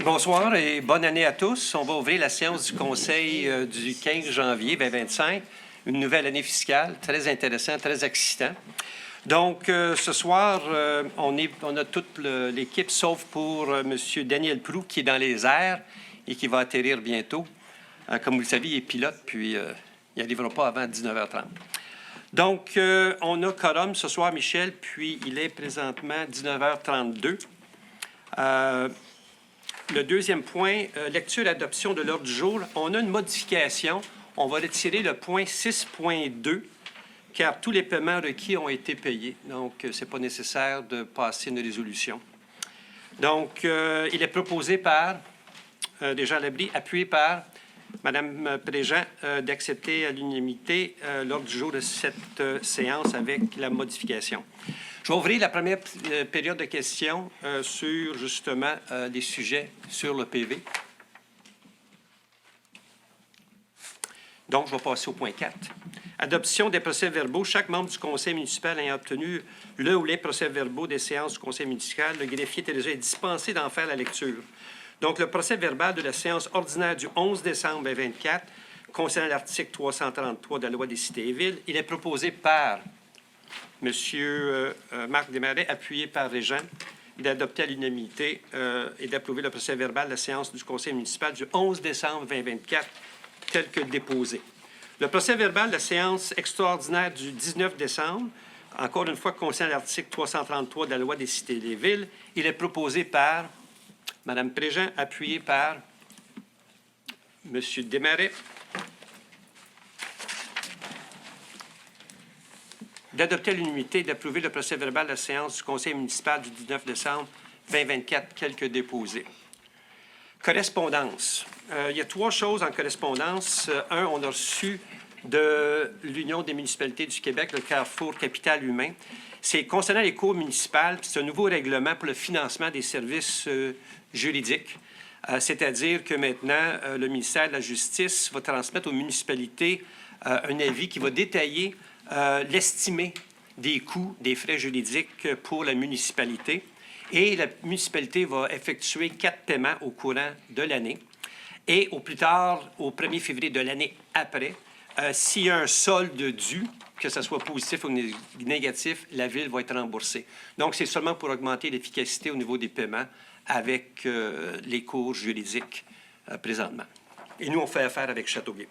Bonsoir et bonne année à tous. On va ouvrir la séance du Conseil du 15 janvier 2025, une nouvelle année fiscale, très intéressant, très excitant. Donc, ce soir, on a toute l'équipe, sauf pour M. Daniel Proulx, qui est dans les airs et qui va atterrir bientôt. Comme vous le savez, il est pilote, puis il n'arrivera pas avant 19h30. Donc, on a quorum ce soir, Michel, puis il est présentement 19h32. Le deuxième point, lecture et adoption de l'ordre du jour. On a une modification. On va retirer le point 6.2, car tous les paiements requis ont été payés. Donc, ce n'est pas nécessaire de passer une résolution. Donc, il est proposé par Jean Labrie, appuyé par Mme Préjean, d'accepter à l'unanimité l'ordre du jour de cette séance avec la modification. Je vais ouvrir la première période de questions sur, justement, les sujets sur le PV. Donc, je vais passer au point 4. Adoption des procès-verbaux. Chaque membre du conseil municipal ayant obtenu le ou les procès-verbaux des séances du conseil municipal, le greffier est dispensé d'en faire la lecture. Donc, le procès-verbal de la séance ordinaire du 11 décembre 2024, concernant l'article 333 de la loi des cités et villes, il est proposé par M. Marc Desmarais, appuyé par Régent, d'adopter à l'unanimité et d'approuver le procès-verbal de la séance du conseil municipal du 11 décembre 2024, tel que déposé. Le procès-verbal de la séance extraordinaire du 19 décembre, encore une fois, concernant l'article 333 de la loi des cités et des villes, il est proposé par Mme Préjean, appuyé par M. Desmarais, d'adopter à l'unanimité et d'approuver le procès-verbal de la séance du conseil municipal du 19 décembre 2024, tel que déposé. Correspondance. Il y a trois choses en correspondance. Un, on a reçu de l'Union des municipalités du Québec, le Carrefour Capital Humain. C'est concernant les cours municipales, c'est un nouveau règlement pour le financement des services juridiques. C'est-à-dire que maintenant, le ministère de la Justice va transmettre aux municipalités un avis qui va détailler l'estimé des coûts des frais juridiques pour la municipalité. Et la municipalité va effectuer 4 paiements au courant de l'année. Et au plus tard, au 1er février de l'année après, s'il y a un solde dû, que ce soit positif ou négatif, la Ville va être remboursée. Donc, c'est seulement pour augmenter l'efficacité au niveau des paiements avec les cours juridiques présentement. Et nous, on fait affaire avec Châteauguay.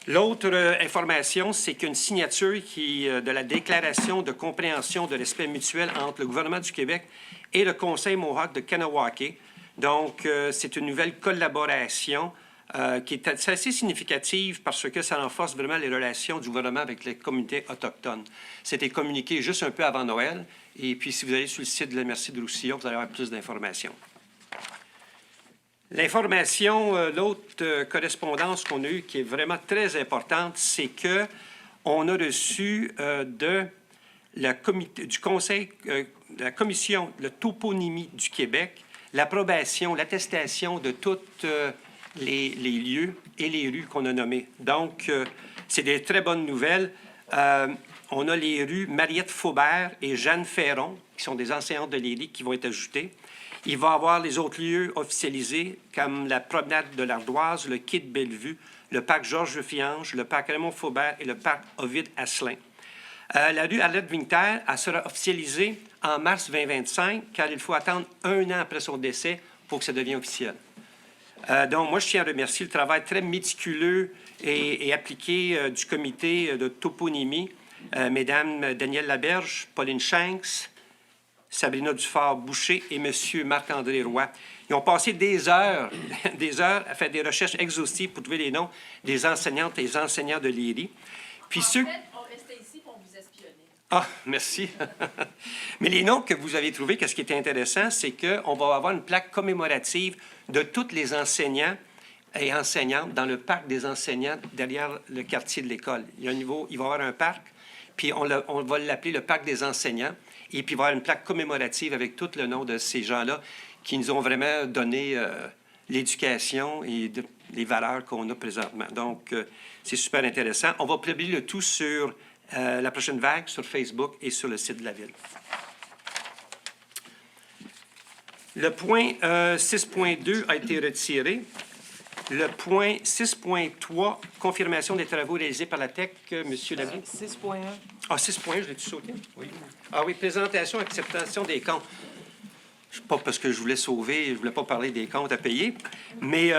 L'autre information, c'est qu'une signature de la déclaration de compréhension de respect mutuel entre le gouvernement du Québec et le Conseil Mohawk de Kahnawake. Donc, c'est une nouvelle collaboration qui est assez significative parce que ça renforce vraiment les relations du gouvernement avec les communautés autochtones. C'était communiqué juste un peu avant Noël. Et puis, si vous allez sur le site de la Merci de Roussillon, vous allez avoir plus d'informations. L'information, l'autre correspondance qu'on a eue qui est vraiment très importante, c'est qu'on a reçu du Conseil, de la Commission de toponymie du Québec, l'approbation, l'attestation de tous les lieux et les rues qu'on a nommés. Donc, c'est des très bonnes nouvelles. On a les rues Mariette Faubert et Jeanne Ferron, qui sont des enseignantes de l'Élie, qui vont être ajoutées. Il va y avoir les autres lieux officialisés, comme la promenade de l'Ardoise, le quai de Bellevue, le parc Georges-Fiange, le parc Raymond-Faubert et le parc Ovide-Asselin. La rue Arlette-Wingter, elle sera officialisée en mars 2025, car il faut attendre 1 an après son décès pour que ça devienne officiel. Donc, moi, je tiens à remercier le travail très méticuleux et appliqué du comité de toponymie, Mesdames Danielle Laberge, Pauline Shanks, Sabrina Dufort-Boucher et M. Marc-André Roy. Ils ont passé des heures à faire des recherches exhaustives pour trouver les noms des enseignantes et des enseignants de l'Élie. Puis fait, on restait ici pour vous espionner. Ah, merci. Mais les noms que vous avez trouvés, qu'est-ce qui était intéressant, c'est qu'on va avoir une plaque commémorative de tous les enseignants et enseignantes dans le parc des enseignants derrière le quartier de l'école. Il va y avoir un parc, puis on va l'appeler le parc des enseignants. Et puis, il va y avoir une plaque commémorative avec tout le nom de ces gens-là qui nous ont vraiment donné l'éducation et les valeurs qu'on a présentement. Donc, c'est super intéressant. On va publier le tout sur la prochaine vague, sur Facebook et sur le site de la Ville. Le point 6.2 a été retiré. Le point 6.3, confirmation des travaux réalisés par la TEC, M. Labrie. 6.1. Ah, 6.1, je l'ai-tu sauté? Oui. Ah oui, présentation, acceptation des comptes. Pas parce que je voulais sauver, je ne voulais pas parler des comptes à payer, mais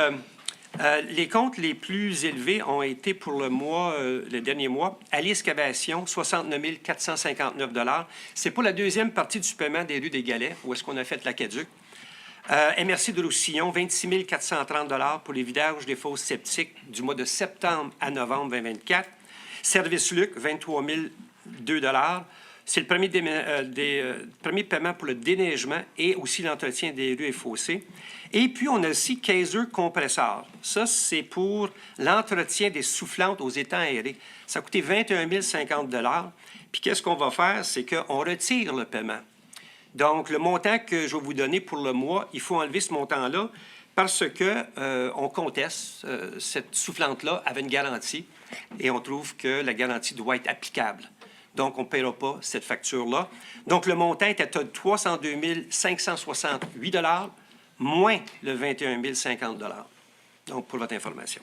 les comptes les plus élevés ont été pour le dernier mois, à l'excavation, 69 459 $. C'est pour la deuxième partie du paiement des rues des Galets, où est-ce qu'on a fait l'aqueduc. MRC de Roussillon, 26 430 $ pour les vidages des fosses septiques du mois de septembre à novembre 2024. Service Luc, 23 002 $. C'est le premier paiement pour le déneigement et aussi l'entretien des rues et fossés. Et puis, on a aussi Kaiser Compresseur. Ça, c'est pour l'entretien des soufflantes aux étangs aérés. Ça a coûté 21 050 $. Puis, qu'est-ce qu'on va faire? C'est qu'on retire le paiement. Donc, le montant que je vais vous donner pour le mois, il faut enlever ce montant-là parce que on conteste cette soufflante-là avec une garantie et on trouve que la garantie doit être applicable. Donc, on ne paiera pas cette facture-là. Donc, le montant est à 302 568 $ moins le 21 050 $. Donc, pour votre information.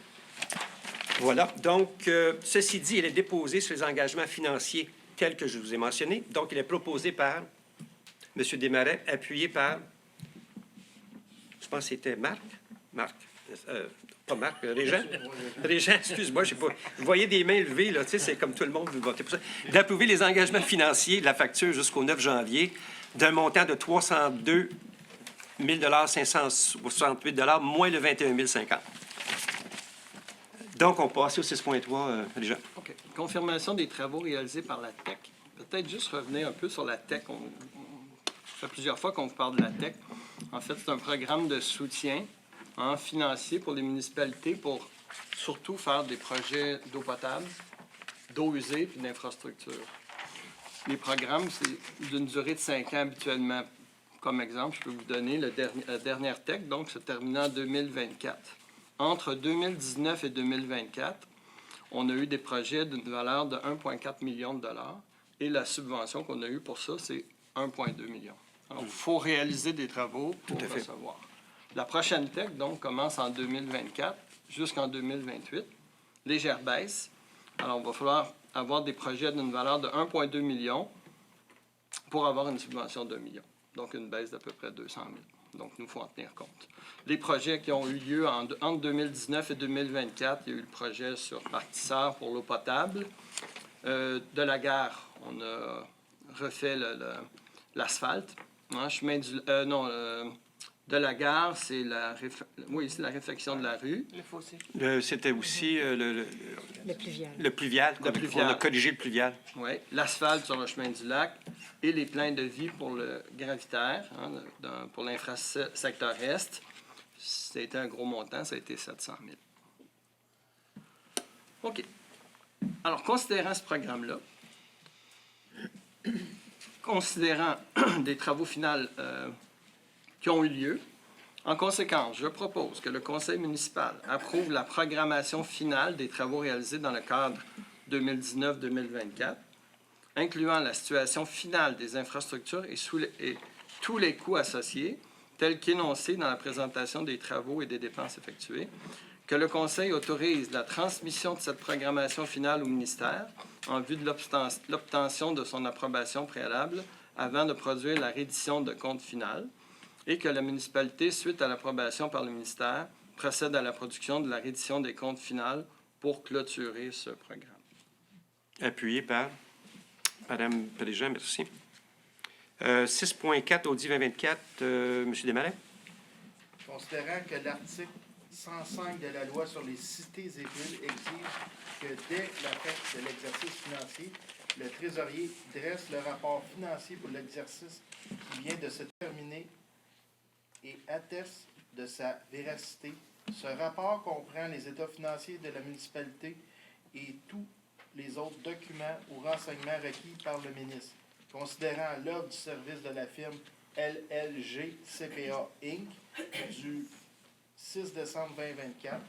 Voilà. Donc, ceci dit, il est déposé sur les engagements financiers tels que je vous ai mentionnés. Donc, il est proposé par M. Desmarais, appuyé par, je pense que c'était Marc, pas Marc, Régent. Régent, excuse-moi, je voyais des mains levées, là, tu sais, c'est comme tout le monde veut voter pour ça. D'approuver les engagements financiers de la facture jusqu'au 9 janvier d'un montant de 302 568 $ moins le 21 050. Donc, on passe au 6.3, Régent. OK. Confirmation des travaux réalisés par la TEC. Peut-être juste revenir un peu sur la TEC. Ça fait plusieurs fois qu'on vous parle de la TEC. En fait, c'est un programme de soutien financier pour les municipalités pour surtout faire des projets d'eau potable, d'eau usée puis d'infrastructure. Les programmes, c'est d'une durée de 5 ans habituellement. Comme exemple, je peux vous donner la dernière TEC, donc se terminant en 2024. Entre 2019 et 2024, on a eu des projets d'une valeur de 1,4 million de dollars et la subvention qu'on a eue pour ça, c'est 1,2 million. Alors, il faut réaliser des travaux pour recevoir. La prochaine TEC, donc, commence en 2024 jusqu'en 2028. Légère baisse. Alors, il va falloir avoir des projets d'une valeur de 1,2 million pour avoir une subvention de 1 million. Donc, une baisse d'à peu près 200 000. Donc, nous, il faut en tenir compte. Les projets qui ont eu lieu entre 2019 et 2024, il y a eu le projet sur Martisseur pour l'eau potable. De la gare, on a refait l'asphalte. Chemin du... de la gare, c'est la réfection de la rue. Le fossé. C'était aussi Le pluvial. le pluvial. On a corrigé le pluvial. Oui, l'asphalte sur le chemin du lac et les pleins de vie pour le gravitaire, pour l'infrasecteur Est. C'était un gros montant, ça a été 700 000. OK. Alors, considérant ce programme-là, considérant des travaux finaux qui ont eu lieu, en conséquence, je propose que le conseil municipal approuve la programmation finale des travaux réalisés dans le cadre 2019-2024, incluant la situation finale des infrastructures et tous les coûts associés, tels qu'énoncés dans la présentation des travaux et des dépenses effectuées, que le Conseil autorise la transmission de cette programmation finale au ministère en vue de l'obtention de son approbation préalable avant de produire la reddition de compte final, et que la municipalité, suite à l'approbation par le ministère, procède à la production de la reddition des comptes finales pour clôturer ce programme. Appuyé par Mme Préjean, merci. 6.4, Audi 2024, M. Desmarais. Considérant que l'article 105 de la loi sur les cités et villes exige que dès la fin de l'exercice financier, le trésorier dresse le rapport financier pour l'exercice qui vient de se terminer et atteste de sa véracité. Ce rapport comprend les états financiers de la municipalité et tous les autres documents ou renseignements requis par le ministre. Considérant l'œuvre du service de la firme LLG CPA Inc. du 6 décembre 2024,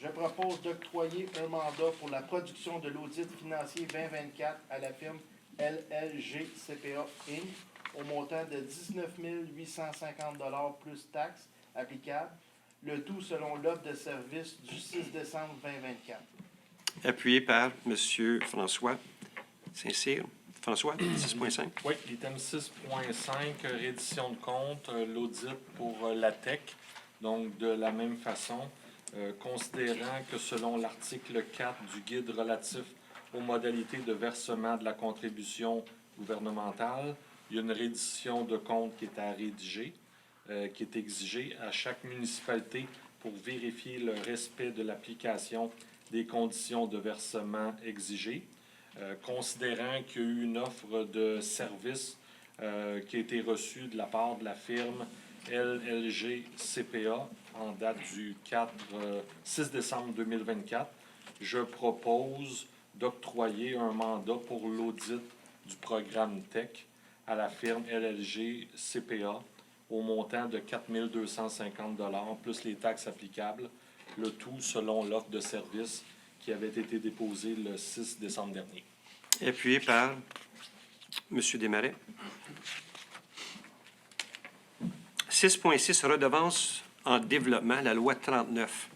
je propose d'octroyer un mandat pour la production de l'audit financier 2024 à la firme LLG CPA Inc. au montant de 19 850 $ plus taxes applicables, le tout selon l'offre de service du 6 décembre 2024. Appuyé par M. François Saint-Cyr. François, 6.5. Oui, l'item 6.5, reddition de compte, l'audit pour la TEC. Donc, de la même façon, considérant que selon l'article 4 du guide relatif aux modalités de versement de la contribution gouvernementale, il y a une reddition de compte qui est à rédiger, qui est exigée à chaque municipalité pour vérifier le respect de l'application des conditions de versement exigées. Considérant qu'il y a eu une offre de service qui a été reçue de la part de la firme LLG CPA en date du 6 décembre 2024, je propose d'octroyer un mandat pour l'audit du programme TEC à la firme LLG CPA au montant de 4 250 $ plus les taxes applicables, le tout selon l'offre de service qui avait été déposée le 6 décembre dernier. Appuyé par M. Desmarais. 6.6, redevance en développement, la loi 39.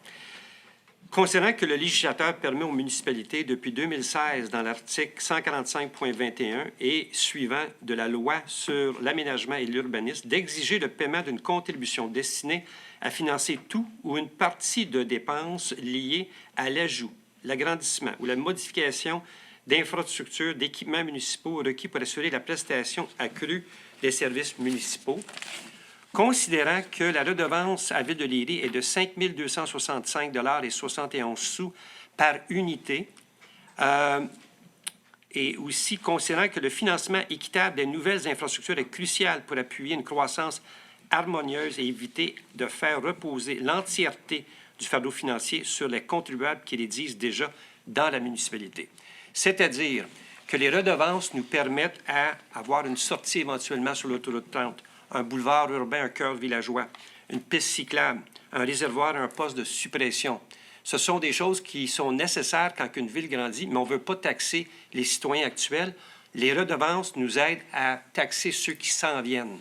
Considérant que le législateur permet aux municipalités depuis 2016 dans l'article 145.21 et suivant de la loi sur l'aménagement et l'urbanisme d'exiger le paiement d'une contribution destinée à financer tout ou une partie de dépenses liées à l'ajout, l'agrandissement ou la modification d'infrastructures, d'équipements municipaux requis pour assurer la prestation accrue des services municipaux. Considérant que la redevance à Ville de Léry est de 5 265,71 $ par unité, et aussi considérant que le financement équitable des nouvelles infrastructures est crucial pour appuyer une croissance harmonieuse et éviter de faire reposer l'entièreté du fardeau financier sur les contribuables qui rédigent déjà dans la municipalité. C'est-à-dire que les redevances nous permettent à avoir une sortie éventuellement sur l'autoroute 30, un boulevard urbain, un cœur villageois, une piste cyclable, un réservoir, un poste de suppression. Ce sont des choses qui sont nécessaires quand une ville grandit, mais on ne veut pas taxer les citoyens actuels. Les redevances nous aident à taxer ceux qui s'en viennent.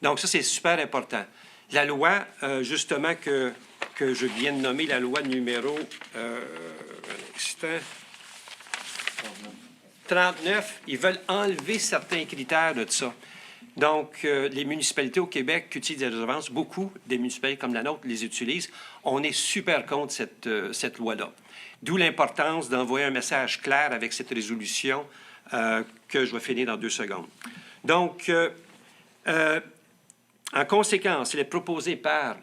Donc ça, c'est super important. La loi, justement, que je viens de nommer, la loi numéro 39, ils veulent enlever certains critères de ça. Donc, les municipalités au Québec qui utilisent des redevances, beaucoup des municipalités comme la nôtre les utilisent. On est super contre cette loi-là. D'où l'importance d'envoyer un message clair avec cette résolution que je vais finir dans 2 secondes. Donc, en conséquence, il est proposé par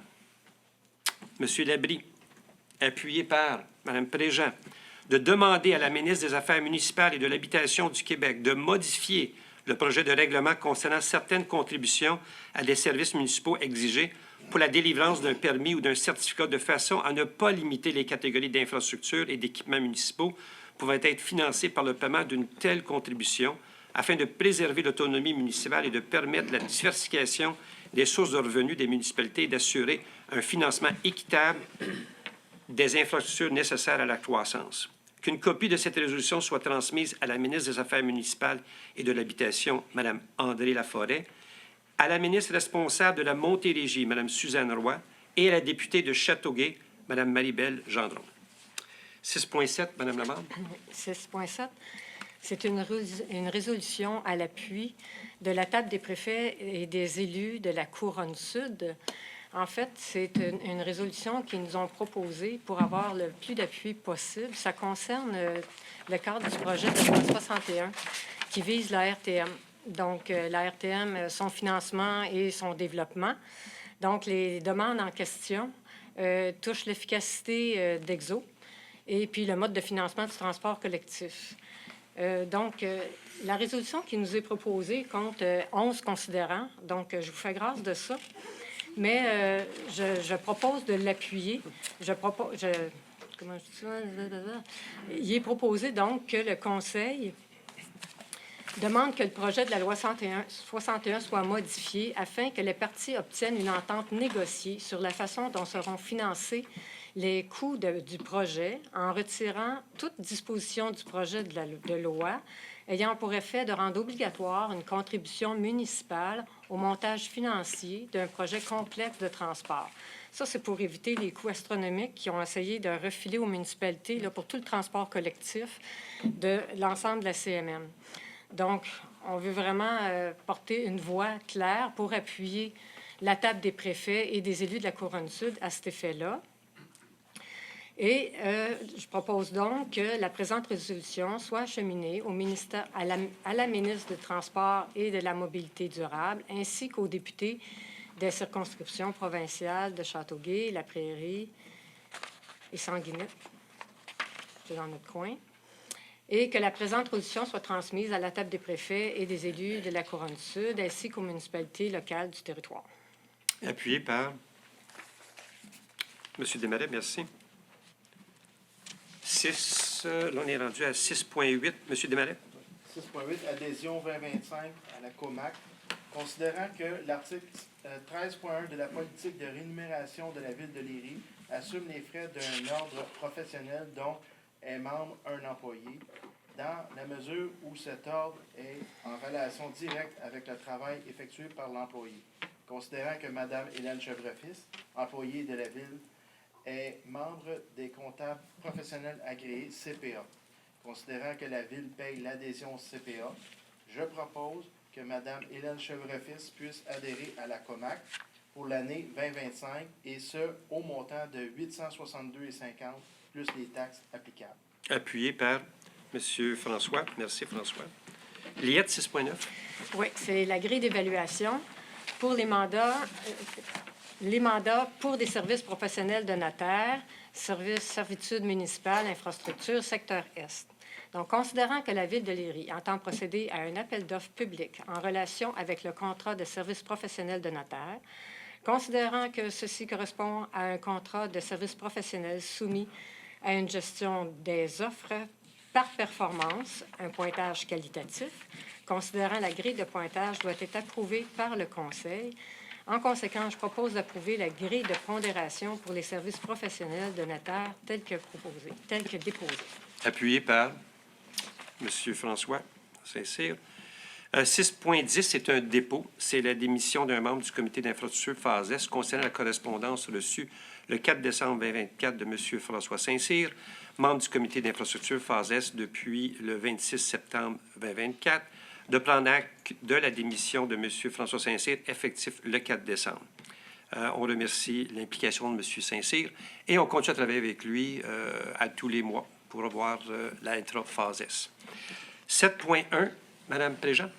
M. Labrie, appuyé par Mme Préjean, de demander à la ministre des Affaires municipales et de l'Habitation du Québec de modifier le projet de règlement concernant certaines contributions à des services municipaux exigés pour la délivrance d'un permis ou d'un certificat de façon à ne pas limiter les catégories d'infrastructures et d'équipements municipaux pouvant être financés par le paiement d'une telle contribution afin de préserver l'autonomie municipale et de permettre la diversification des sources de revenus des municipalités et d'assurer un financement équitable des infrastructures nécessaires à la croissance. Qu'une copie de cette résolution soit transmise à la ministre des Affaires municipales et de l'Habitation, Mme André Laforêt, à la ministre responsable de la Montérégie, Mme Suzanne Roy, et à la députée de Châteauguay, Mme Marie-Belle Gendron. 6.7, Mme Lamarre. 6.7, c'est une résolution à l'appui de la table des préfets et des élus de la Couronne Sud. En fait, c'est une résolution qu'ils nous ont proposée pour avoir le plus d'appui possible. Ça concerne le cadre du projet de loi 61 qui vise la RTM. Donc, la RTM, son financement et son développement. Donc, les demandes en question touchent l'efficacité d'Exo et puis le mode de financement du transport collectif. Donc, la résolution qui nous est proposée compte 11 considérants. Donc, je vous fais grâce de ça. Mais je propose de l'appuyer. Il est proposé donc que le Conseil demande que le projet de la loi 61 soit modifié afin que les parties obtiennent une entente négociée sur la façon dont seront financés les coûts du projet en retirant toute disposition du projet de loi ayant pour effet de rendre obligatoire une contribution municipale au montage financier d'un projet complexe de transport. Ça, c'est pour éviter les coûts astronomiques qui ont essayé de refiler aux municipalités là, pour tout le transport collectif de l'ensemble de la CMM. Donc, on veut vraiment porter une voix claire pour appuyer la table des préfets et des élus de la Couronne-Sud à cet effet-là. Et je propose donc que la présente résolution soit acheminée au ministère, à la ministre des Transports et de la Mobilité durable, ainsi qu'aux députés des circonscriptions provinciales de Châteauguay, La Prairie et Sanguinet, c'est dans notre coin, et que la présente résolution soit transmise à la table des préfets et des élus de la Couronne-Sud, ainsi qu'aux municipalités locales du territoire. Appuyé par M. Desmarais, merci. 6, là, on est rendu à 6.8. M. Desmarais. 6.8, adhésion 2025 à la COMAC. Considérant que l'article 13.1 de la politique de rémunération de la Ville de Léry assume les frais d'un ordre professionnel dont est membre un employé, dans la mesure où cet ordre est en relation directe avec le travail effectué par l'employé. Considérant que Mme Hélène Chevrefils, employée de la Ville, est membre des comptables professionnels agréés CPA. Considérant que la Ville paye l'adhésion CPA, je propose que Mme Hélène Chevrefils puisse adhérer à la COMAC pour l'année 2025, et ce, au montant de 862,50 plus les taxes applicables. Appuyé par M. François. Merci, François. Liette, 6.9. Oui, c'est la grille d'évaluation pour les mandats pour des services professionnels de notaire, servitude municipale, infrastructure, secteur Est. Donc, considérant que la Ville de Léry entend procéder à un appel d'offres public en relation avec le contrat de service professionnel de notaire, considérant que ceci correspond à un contrat de service professionnel soumis à une gestion des offres par performance, un pointage qualitatif, considérant la grille de pointage doit être approuvée par le Conseil. En conséquence, je propose d'approuver la grille de pondération pour les services professionnels de notaire telle que déposée. Appuyé par M. François Saint-Cyr. 6.10, c'est un dépôt. C'est la démission d'un membre du comité d'infrastructure phase S concernant la correspondance reçue le 4 décembre 2024 de M. François Saint-Cyr, membre du comité d'infrastructure phase S depuis le 26 septembre 2024, de prendre acte de la démission de M. François Saint-Cyr, effectif le 4 décembre. On remercie l'implication de M. Saint-Cyr et on continue à travailler avec lui à tous les mois pour revoir l'intra-phase S. 7.1, Mme Préjean.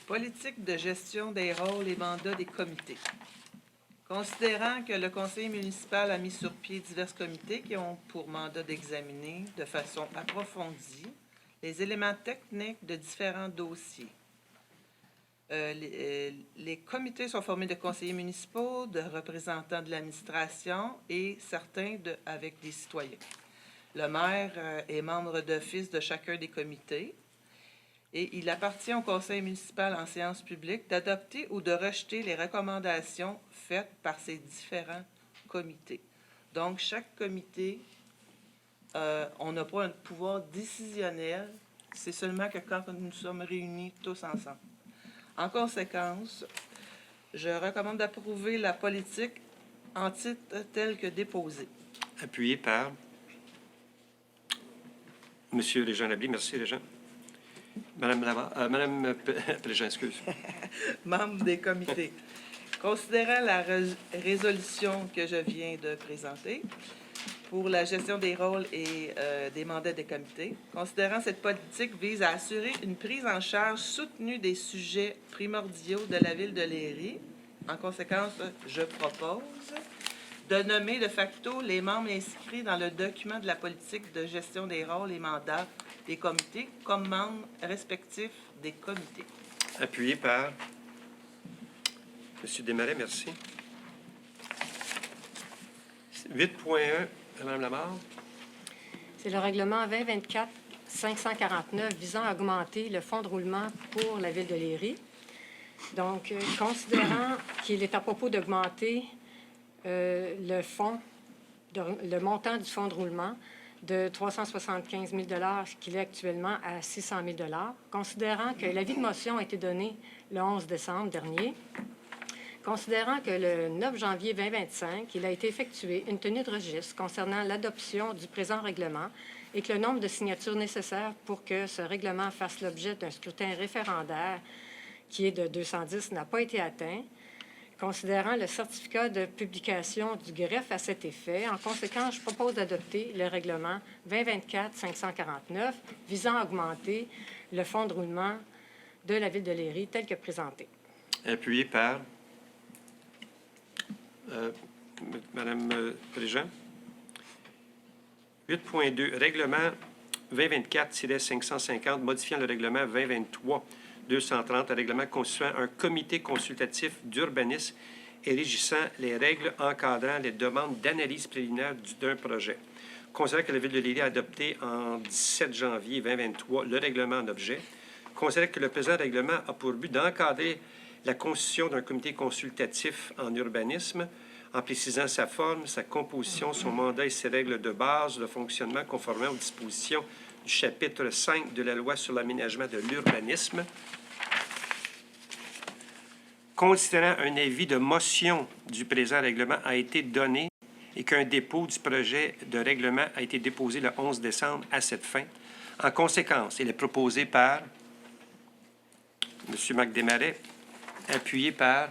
Politique de gestion des rôles et mandats des comités. Considérant que le conseil municipal a mis sur pied divers comités qui ont pour mandat d'examiner de façon approfondie les éléments techniques de différents dossiers. Les comités sont formés de conseillers municipaux, de représentants de l'administration et certains avec des citoyens. Le maire est membre d'office de chacun des comités. Et il appartient au conseil municipal en séance publique d'adopter ou de rejeter les recommandations faites par ces différents comités. Donc, chaque comité, on n'a pas un pouvoir décisionnel, c'est seulement que quand nous sommes réunis tous ensemble. En conséquence, je recommande d'approuver la politique en titre tel que déposée. Appuyé par M. Régent-Labrie. Merci, Régent. Madame Préjean, excuse. Membres des comités. Considérant la résolution que je viens de présenter pour la gestion des rôles et des mandats des comités, considérant cette politique vise à assurer une prise en charge soutenue des sujets primordiaux de la Ville de Léry. En conséquence, je propose de nommer de facto les membres inscrits dans le document de la politique de gestion des rôles et mandats des comités comme membres respectifs des comités. Appuyé par M. Desmarais, merci. 8.1, Mme Lamarre. C'est le règlement 2024-549 visant à augmenter le fonds de roulement pour la Ville de Léry. Donc, considérant qu'il est à propos d'augmenter le montant du fonds de roulement, de 375 000 qu'il est actuellement à 600 000 considérant que l'avis de motion a été donné le 11 décembre dernier, considérant que le 9 janvier 2025, il a été effectué une tenue de registre concernant l'adoption du présent règlement et que le nombre de signatures nécessaires pour que ce règlement fasse l'objet d'un scrutin référendaire qui est de 210 n'a pas été atteint, considérant le certificat de publication du greffe à cet effet. En conséquence, je propose d'adopter le règlement 2024-549 visant à augmenter le fonds de roulement de la Ville de Léry tel que présenté. Appuyé par Madame Préjean. 8.2, règlement 2024-550, modifiant le règlement 2023-230, un règlement constituant un comité consultatif d'urbanisme et régissant les règles encadrant les demandes d'analyse préliminaire d'un projet. Considérant que la Ville de Léry a adopté en 17 janvier 2023 le règlement en objet, considérant que le présent règlement a pour but d'encadrer la constitution d'un comité consultatif en urbanisme, en précisant sa forme, sa composition, son mandat et ses règles de base de fonctionnement conformément aux dispositions du chapitre 5 de la Loi sur l'aménagement de l'urbanisme. Considérant un avis de motion du présent règlement a été donné et qu'un dépôt du projet de règlement a été déposé le 11 décembre à cette fin. En conséquence, il est proposé par M. Marc Desmarais, appuyé par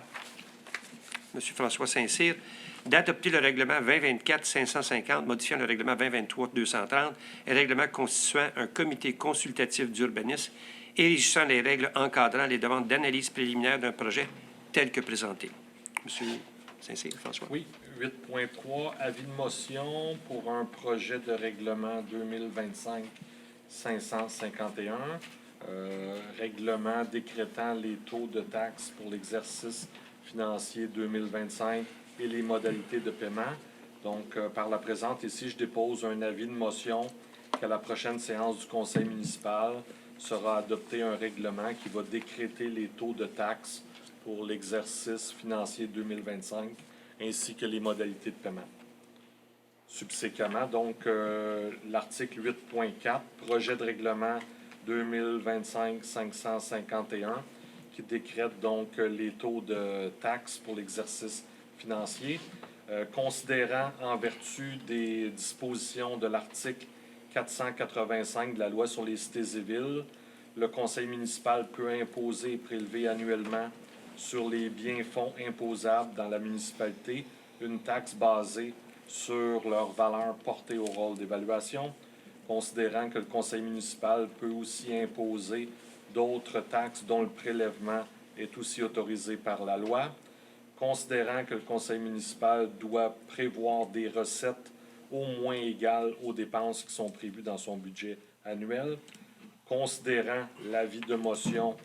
M. François Saint-Cyr, d'adopter le règlement 2024-550, modifiant le règlement 2023-230, et règlement constituant un comité consultatif d'urbanisme et régissant les règles encadrant les demandes d'analyse préliminaire d'un projet tel que présenté. M. Saint-Cyr, François. Oui, 8.3, avis de motion pour un projet de règlement 2025-551, règlement décrétant les taux de taxes pour l'exercice financier 2025 et les modalités de paiement. Donc, par la présente, ici, je dépose un avis de motion qu'à la prochaine séance du conseil municipal sera adopté un règlement qui va décréter les taux de taxes pour l'exercice financier 2025 ainsi que les modalités de paiement. Subséquemment, donc, l'article 8.4, projet de règlement 2025-551, qui décrète donc les taux de taxes pour l'exercice financier, considérant en vertu des dispositions de l'article 485 de la Loi sur les cités et villes, le conseil municipal peut imposer et prélever annuellement sur les biens-fonds imposables dans la municipalité une taxe basée sur leur valeur portée au rôle d'évaluation, considérant que le conseil municipal peut aussi imposer d'autres taxes dont le prélèvement est aussi autorisé par la loi, considérant que le conseil municipal doit prévoir des recettes au moins égales aux dépenses qui sont prévues dans son budget annuel, considérant l'avis de motion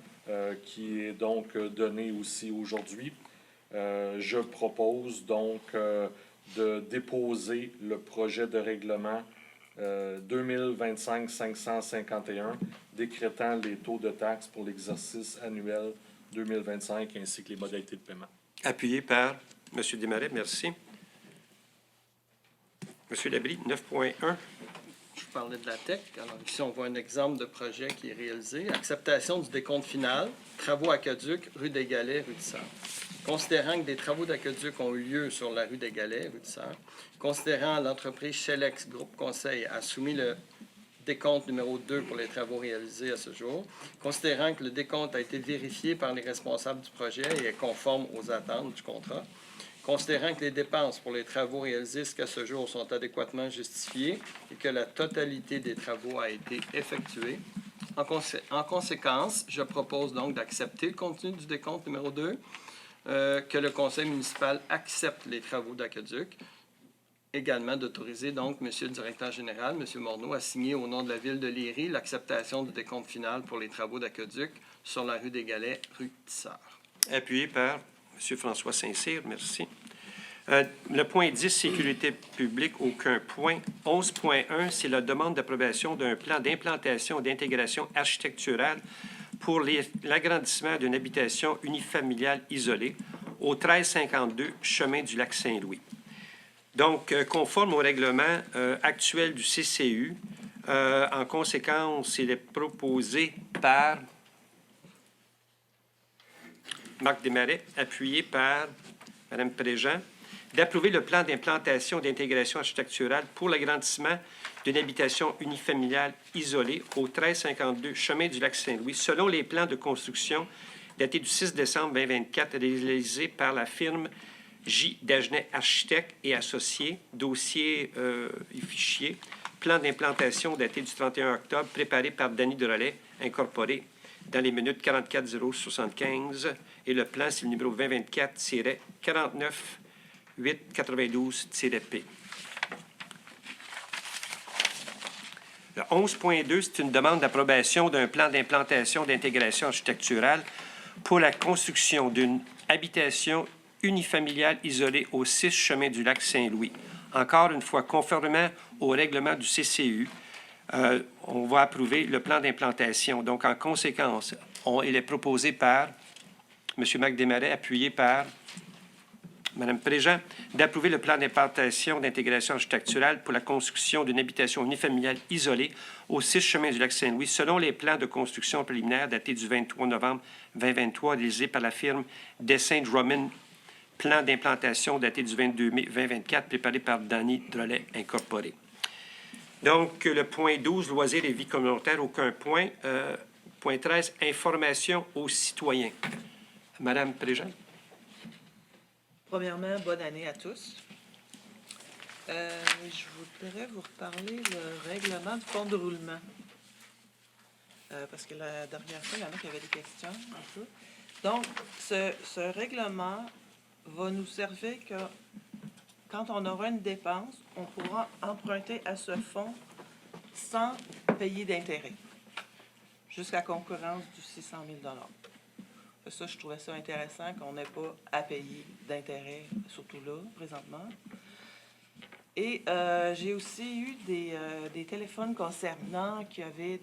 qui est donc donné aussi aujourd'hui, je propose donc de déposer le projet de règlement 2025-551 décrétant les taux de taxes pour l'exercice annuel 2025 ainsi que les modalités de paiement. Appuyé par M. Desmarais, merci. M. Labrie, 9.1. Je parlais de la TEC. Alors ici, on voit un exemple de projet qui est réalisé. Acceptation du décompte final, travaux aqueducs, rue des Galets, rue du Sart. Considérant que des travaux d'aqueduc ont eu lieu sur la rue des Galets, rue du Sart, considérant l'entreprise Chelex Groupe Conseil a soumis le décompte numéro 2 pour les travaux réalisés à ce jour, considérant que le décompte a été vérifié par les responsables du projet et est conforme aux attentes du contrat, considérant que les dépenses pour les travaux réalisés jusqu'à ce jour sont adéquatement justifiées et que la totalité des travaux a été effectuée. En conséquence, je propose donc d'accepter le contenu du décompte numéro 2, que le conseil municipal accepte les travaux d'aqueduc, également d'autoriser donc M. le directeur général, M. Morneau, à signer au nom de la Ville de Léry l'acceptation du décompte final pour les travaux d'aqueduc sur la rue des Galets, rue Tissard. Appuyé par M. François Saint-Cyr, merci. Le point 10, sécurité publique, aucun point. 11.1, c'est la demande d'approbation d'un plan d'implantation et d'intégration architecturale pour l'agrandissement d'une habitation unifamiliale isolée au 1352 chemin du lac Saint-Louis. Donc, conforme au règlement actuel du CCU, en conséquence, il est proposé par Marc Desmarais, appuyé par Mme Préjean, d'approuver le plan d'implantation d'intégration architecturale pour l'agrandissement d'une habitation unifamiliale isolée au 1352 chemin du lac Saint-Louis, selon les plans de construction datés du 6 décembre 2024, réalisés par la firme J. Dagenet Architectes et Associés, dossier et fichier, plan d'implantation daté du 31 octobre, préparé par Danny Drolet, incorporé dans les minutes 44-075, et le plan, c'est le numéro 2024-49-892-P. Le 11.2, c'est une demande d'approbation d'un plan d'implantation d'intégration architecturale pour la construction d'une habitation unifamiliale isolée au 6 chemin du lac Saint-Louis. Encore une fois, conformément au règlement du CCU, on va approuver le plan d'implantation. Donc, en conséquence, il est proposé par M. Marc Desmarais, appuyé par Mme Préjean, d'approuver le plan d'implantation d'intégration architecturale pour la construction d'une habitation unifamiliale isolée au 6 chemin du lac Saint-Louis, selon les plans de construction préliminaires datés du 23 novembre 2023, réalisés par la firme Dessin Drummond, plan d'implantation daté du 22 mai 2024, préparé par Danny Drolet, incorporé. Donc, le point 12, loisirs et vie communautaire, aucun point. Point 13, information aux citoyens. Madame Préjean. Premièrement, bonne année à tous. Je voudrais vous reparler le règlement du fonds de roulement. Parce que la dernière fois, il y en a qui avaient des questions. Un peu. Donc, ce règlement va nous servir que quand on aura une dépense, on pourra emprunter à ce fonds sans payer d'intérêt, jusqu'à concurrence du 600 000 $. Ça, je trouvais ça intéressant qu'on n'ait pas à payer d'intérêt, surtout là, présentement. Et j'ai aussi eu des téléphones concernant qu'il y avait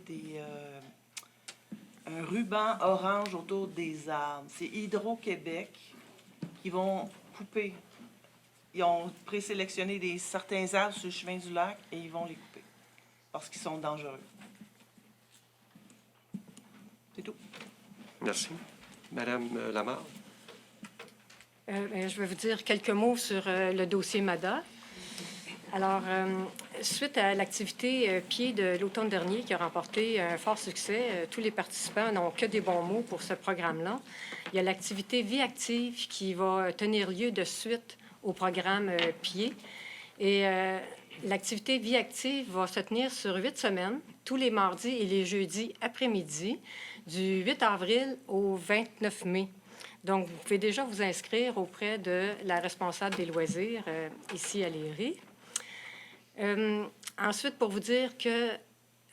un ruban orange autour des arbres. C'est Hydro-Québec qui vont couper. Ils ont présélectionné certains arbres sur le chemin du lac et ils vont les couper parce qu'ils sont dangereux. C'est tout. Merci. Madame Lamarre. Je vais vous dire quelques mots sur le dossier MADA. Alors, suite à l'activité pied de l'automne dernier qui a remporté un fort succès, tous les participants n'ont que des bons mots pour ce programme-là. Il y a l'activité Vie active qui va tenir lieu de suite au programme pied. Et l'activité Vie active va se tenir sur 8 semaines, tous les mardis et les jeudis après-midi, du 8 avril au 29 mai. Donc, vous pouvez déjà vous inscrire auprès de la responsable des loisirs ici à Léry. Ensuite, pour vous dire que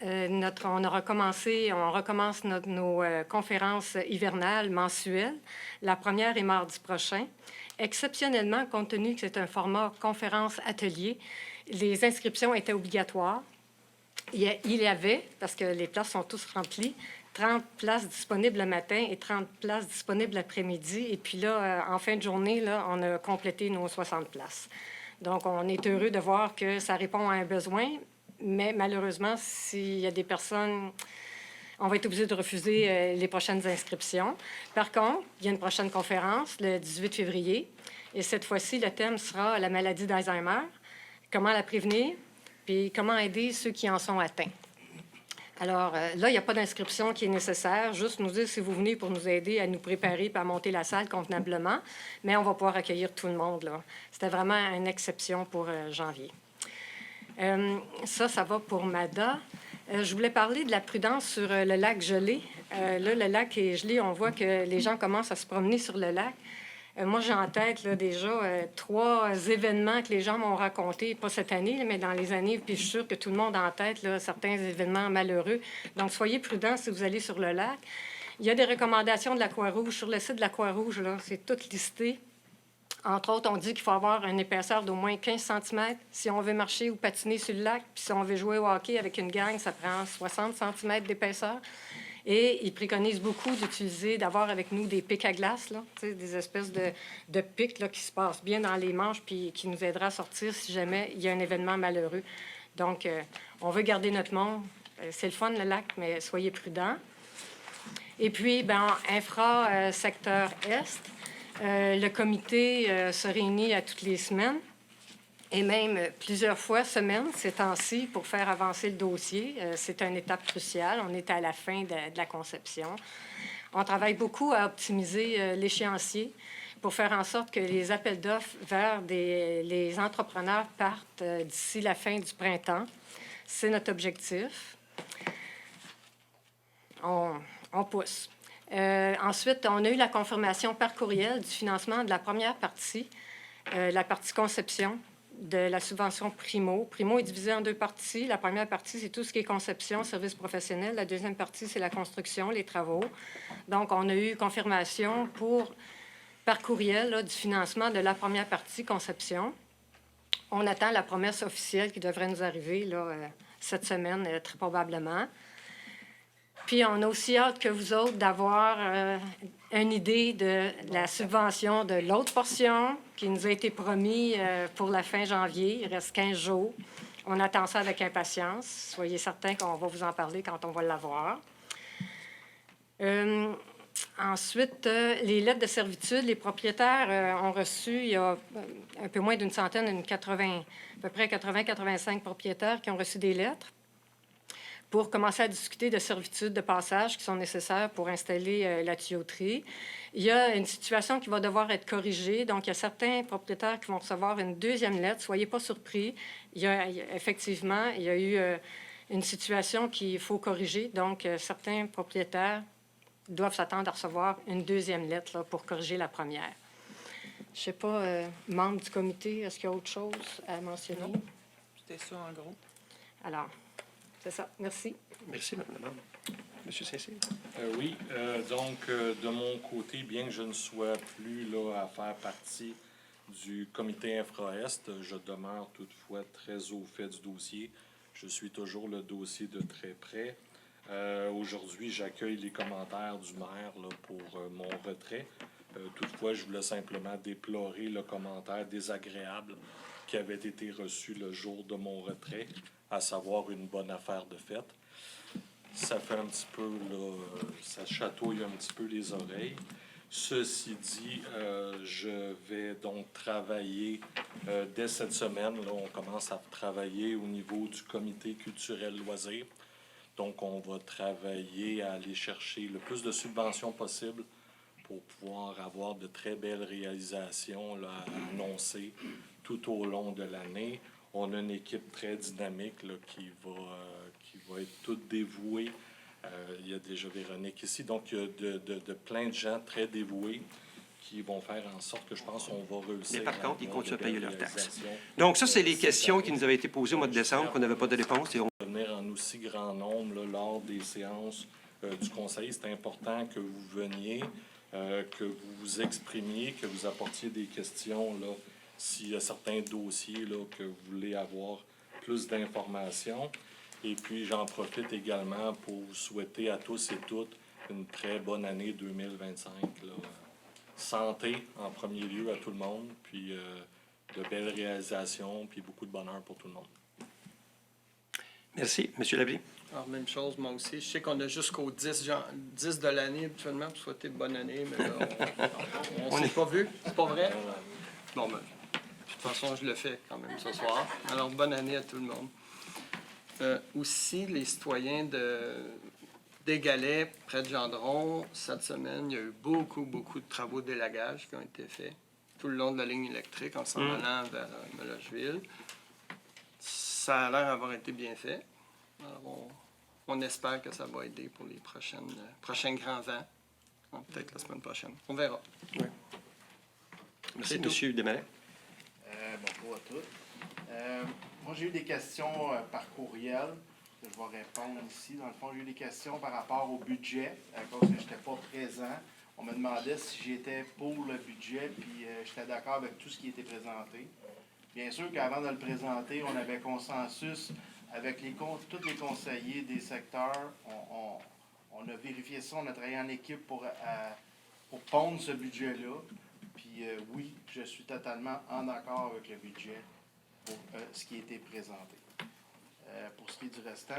on recommence nos conférences hivernales mensuelles. La première est mardi prochain. Exceptionnellement, compte tenu que c'est un format conférence-atelier, les inscriptions étaient obligatoires. Il y avait, parce que les places sont tous remplies, 30 places disponibles le matin et 30 places disponibles l'après-midi. Et puis là, en fin de journée, là, on a complété nos 60 places. Donc, on est heureux de voir que ça répond à un besoin, mais malheureusement, s'il y a des personnes, on va être obligé de refuser les prochaines inscriptions. Par contre, il y a une prochaine conférence le 18 février, et cette fois-ci, le thème sera la maladie d'Alzheimer, comment la prévenir, puis comment aider ceux qui en sont atteints. Alors, là, il n'y a pas d'inscription qui est nécessaire. Juste nous dire si vous venez pour nous aider à nous préparer et à monter la salle convenablement. Mais on va pouvoir accueillir tout le monde, là. C'était vraiment une exception pour janvier. Ça va pour MADA. Je voulais parler de la prudence sur le lac gelé. Là, le lac est gelé. On voit que les gens commencent à se promener sur le lac. Moi, j'ai en tête là, déjà 3 événements que les gens m'ont racontés, pas cette année, là, mais dans les années, puis je suis sûre que tout le monde a en tête là, certains événements malheureux. Donc, soyez prudents si vous allez sur le lac. Il y a des recommandations de la Croix-Rouge. Sur le site de la Croix-Rouge, là, c'est tout listé. Entre autres, on dit qu'il faut avoir une épaisseur d'au moins 15 cm si on veut marcher ou patiner sur le lac. Puis si on veut jouer au hockey avec une gang, ça prend 60 cm d'épaisseur. Et il préconise beaucoup d'avoir avec nous des pics à glace, là, des espèces de pics là, qui se passent bien dans les manches puis qui nous aidera à sortir si jamais il y a un événement malheureux. Donc, on veut garder notre monde. C'est le fun, le lac, mais soyez prudents. Et puis, secteur Est, le comité se réunit à toutes les semaines et même plusieurs fois semaine ces temps-ci pour faire avancer le dossier. C'est une étape cruciale. On est à la fin de la conception. On travaille beaucoup à optimiser l'échéancier pour faire en sorte que les appels d'offres vers les entrepreneurs partent d'ici la fin du printemps. C'est notre objectif. On pousse. Ensuite, on a eu la confirmation par courriel du financement de la première partie, la partie conception de la subvention Primo. Primo est divisé en deux parties. La première partie, c'est tout ce qui est conception, service professionnel. La deuxième partie, c'est la construction, les travaux. Donc, on a eu confirmation par courriel là, du financement de la première partie, conception. On attend la promesse officielle qui devrait nous arriver là, cette semaine, très probablement. Puis, on a aussi hâte que vous autres d'avoir une idée de la subvention de l'autre portion qui nous a été promis pour la fin janvier. Il reste 15 jours. On attend ça avec impatience. Soyez certains qu'on va vous en parler quand on va l'avoir. Ensuite, les lettres de servitude, les propriétaires ont reçu, il y a un peu moins d'une centaine, à peu près 80-85 propriétaires qui ont reçu des lettres pour commencer à discuter de servitudes de passage qui sont nécessaires pour installer la tuyauterie. Il y a une situation qui va devoir être corrigée. Donc, il y a certains propriétaires qui vont recevoir une deuxième lettre. Soyez pas surpris. Effectivement, il y a eu une situation qu'il faut corriger. Donc, certains propriétaires doivent s'attendre à recevoir une deuxième lettre là, pour corriger la première. Je ne sais pas, membre du comité, est-ce qu'il y a autre chose à mentionner? Non. C'était ça, en gros. Alors, c'est ça. Merci. Merci, Mme la membre. Monsieur Saint-Cyr. Oui, donc, de mon côté, bien que je ne sois plus là à faire partie du comité Infra-Est, je demeure toutefois très au fait du dossier. Je suis toujours le dossier de très près. Aujourd'hui, j'accueille les commentaires du maire là, pour mon retrait. Toutefois, je voulais simplement déplorer le commentaire désagréable qui avait été reçu le jour de mon retrait, à savoir une bonne affaire de fête. Ça fait un petit peu, là, ça chatouille un petit peu les oreilles. Ceci dit, je vais donc travailler dès cette semaine. Là, on commence à travailler au niveau du comité culturel loisirs. Donc, on va travailler à aller chercher le plus de subventions possible pour pouvoir avoir de très belles réalisations là, à annoncer tout au long de l'année. On a une équipe très dynamique là, qui va être toute dévouée. Il y a déjà Véronique ici. Donc, il y a de plein de gens très dévoués qui vont faire en sorte que je pense qu'on va réussir. Mais par contre, ils continuent à payer leurs taxes. Donc, ça, c'est les questions qui nous avaient été posées au mois de décembre, qu'on n'avait pas de réponse. Et on... Venir en aussi grand nombre là, lors des séances du Conseil. C'est important que vous veniez, que vous vous exprimiez, que vous apportiez des questions là, s'il y a certains dossiers là, que vous voulez avoir plus d'informations. Et puis, j'en profite également pour vous souhaiter à tous et toutes une très bonne année 2025. Là. Santé en premier lieu à tout le monde, puis de belles réalisations, puis beaucoup de bonheur pour tout le monde. Merci. Monsieur Labbé. Alors, même chose, moi aussi. Je sais qu'on a jusqu'au 10 de l'année habituellement pour souhaiter bonne année, mais là, on ne s'est pas vu. C'est pas vrai? Bon, ben, de toute façon, je le fais quand même ce soir. Alors, bonne année à tout le monde. Aussi, les citoyens des Galets, près de Gendron, cette semaine, il y a eu beaucoup de travaux d'élagage qui ont été faits tout le long de la ligne électrique en s'en allant vers Melocheville. Ça a l'air d'avoir été bien fait. Alors, on espère que ça va aider pour les prochains grands vents. Peut-être la semaine prochaine. On verra. Oui. Merci, Monsieur Desmarais. Bonjour à tous. Moi, j'ai eu des questions par courriel que je vais répondre ici. Dans le fond, j'ai eu des questions par rapport au budget, à cause que je n'étais pas présent. On me demandait si j'étais pour le budget, puis j'étais d'accord avec tout ce qui était présenté. Bien sûr qu'avant de le présenter, on avait consensus avec tous les conseillers des secteurs. On a vérifié ça, on a travaillé en équipe pour pondre ce budget-là. Puis oui, je suis totalement en accord avec le budget pour ce qui a été présenté. Pour ce qui est du restant,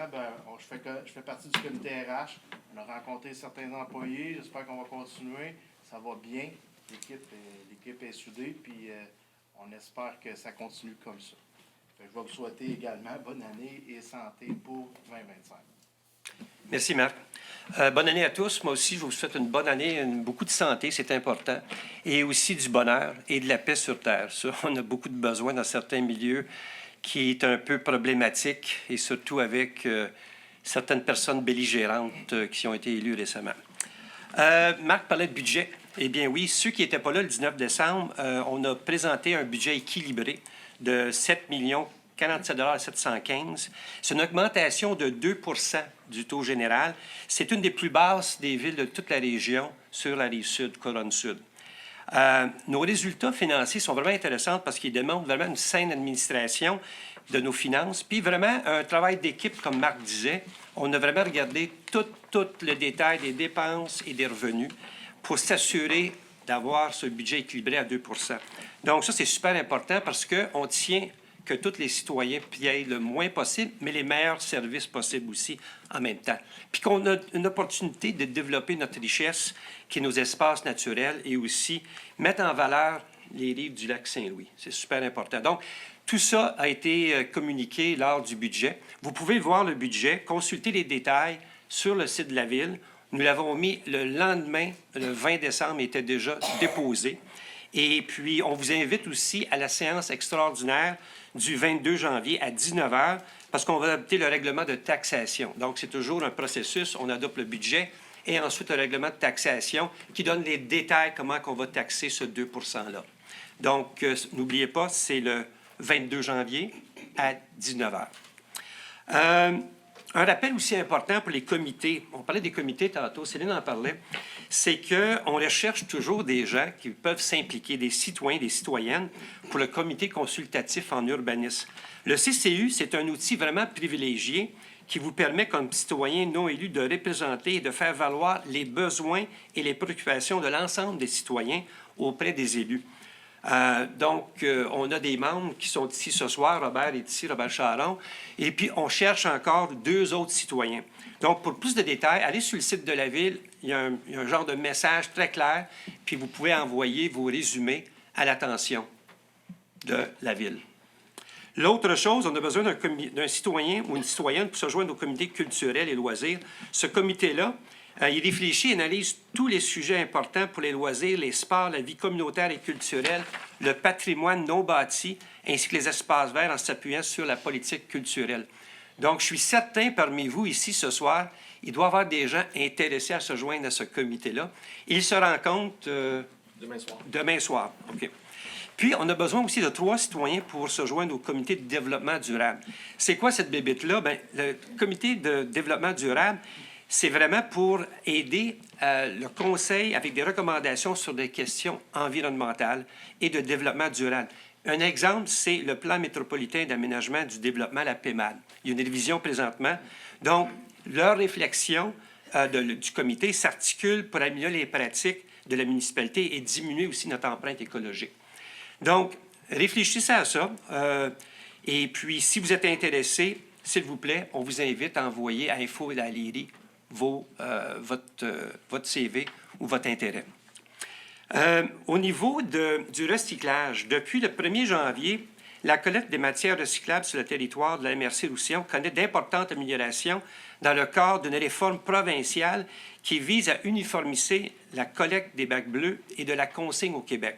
je fais partie du comité RH. On a rencontré certains employés. J'espère qu'on va continuer. Ça va bien. L'équipe est soudée, puis on espère que ça continue comme ça. Je vais vous souhaiter également bonne année et santé pour 2025. Merci, Marc. Bonne année à tous. Moi aussi, je vous souhaite une bonne année, beaucoup de santé, c'est important, et aussi du bonheur et de la paix sur Terre. Ça, on a beaucoup de besoins dans certains milieux qui est un peu problématique, et surtout avec certaines personnes belligérantes qui ont été élues récemment. Marc parlait de budget. Eh bien oui, ceux qui n'étaient pas là le 19 décembre, on a présenté un budget équilibré de 7 47 715. C'est une augmentation de 2 du taux général. C'est une des plus basses des villes de toute la région sur la rive sud, Couronne Sud. Nos résultats financiers sont vraiment intéressants parce qu'ils démontrent vraiment une saine administration de nos finances, puis vraiment un travail d'équipe, comme Marc disait. On a vraiment regardé tout le détail des dépenses et des revenus pour s'assurer d'avoir ce budget équilibré à 2 Donc ça, c'est super important parce qu'on tient que tous les citoyens payent le moins possible, mais les meilleurs services possibles aussi en même temps. Puis qu'on a une opportunité de développer notre richesse, qui est nos espaces naturels, et aussi mettre en valeur les rives du lac Saint-Louis. C'est super important. Donc, tout ça a été communiqué lors du budget. Vous pouvez voir le budget, consulter les détails sur le site de la Ville. Nous l'avons mis le lendemain, le 20 décembre, il était déjà déposé. Et puis, on vous invite aussi à la séance extraordinaire du 22 janvier à 19 h, parce qu'on va adopter le règlement de taxation. Donc, c'est toujours un processus. On adopte le budget et ensuite le règlement de taxation qui donne les détails, comment on va taxer ce 2 %-là. Donc, n'oubliez pas, c'est le 22 janvier à 19 h. Un rappel aussi important pour les comités, on parlait des comités tantôt, Céline en parlait, c'est qu'on recherche toujours des gens qui peuvent s'impliquer, des citoyens, des citoyennes, pour le comité consultatif en urbanisme. Le CCU, c'est un outil vraiment privilégié qui vous permet, comme citoyen non élu, de représenter et de faire valoir les besoins et les préoccupations de l'ensemble des citoyens auprès des élus. On a des membres qui sont ici ce soir. Robert est ici, Robert Charon. Et puis, on cherche encore 2 autres citoyens. Donc, pour plus de détails, allez sur le site de la Ville. Il y a un genre de message très clair. Puis, vous pouvez envoyer vos résumés à l'attention de la Ville. L'autre chose, on a besoin d'un citoyen ou une citoyenne pour se joindre au comité culturel et loisirs. Ce comité-là, il réfléchit et analyse tous les sujets importants pour les loisirs, les sports, la vie communautaire et culturelle, le patrimoine non bâti, ainsi que les espaces verts en s'appuyant sur la politique culturelle. Donc, je suis certain parmi vous ici ce soir, il doit y avoir des gens intéressés à se joindre à ce comité-là. Il se rencontre Demain soir. Demain soir. OK. Puis, on a besoin aussi de 3 citoyens pour se joindre au comité de développement durable. C'est quoi cette bébête-là? Bien, le comité de développement durable, c'est vraiment pour aider le conseil avec des recommandations sur des questions environnementales et de développement durable. Un exemple, c'est le plan métropolitain d'aménagement du développement, la PEMAD. Il y a une révision présentement. Donc, leur réflexion du comité s'articule pour améliorer les pratiques de la municipalité et diminuer aussi notre empreinte écologique. Donc, réfléchissez à ça. Et puis, si vous êtes intéressé, s'il vous plaît, on vous invite à envoyer à Info et à Léry votre CV ou votre intérêt. Au niveau du recyclage, depuis le 1er janvier, la collecte des matières recyclables sur le territoire de la MRC-Roussillon connaît d'importantes améliorations dans le cadre d'une réforme provinciale qui vise à uniformiser la collecte des bacs bleus et de la consigne au Québec.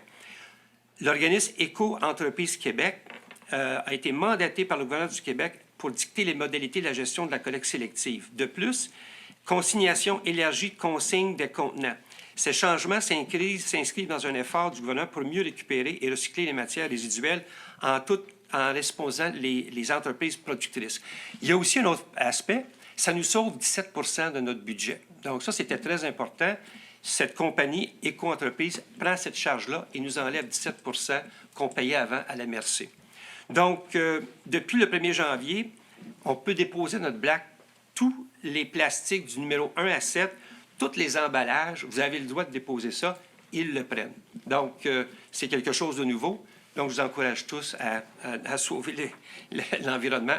L'organisme Éco-Entreprise Québec a été mandaté par le gouvernement du Québec pour dicter les modalités de la gestion de la collecte sélective. De plus, consignation élargie de consigne des contenants. Ces changements s'inscrivent dans un effort du gouvernement pour mieux récupérer et recycler les matières résiduelles en responsant les entreprises productrices. Il y a aussi un autre aspect, ça nous sauve 17 % de notre budget. Donc ça, c'était très important. Cette compagnie Éco-Entreprise prend cette charge-là et nous enlève 17 % qu'on payait avant à la MRC. Donc, depuis le 1er janvier, on peut déposer notre black tous les plastiques du numéro 1 à 7, tous les emballages, vous avez le droit de déposer ça, ils le prennent. Donc, c'est quelque chose de nouveau. Donc, je vous encourage tous à sauver l'environnement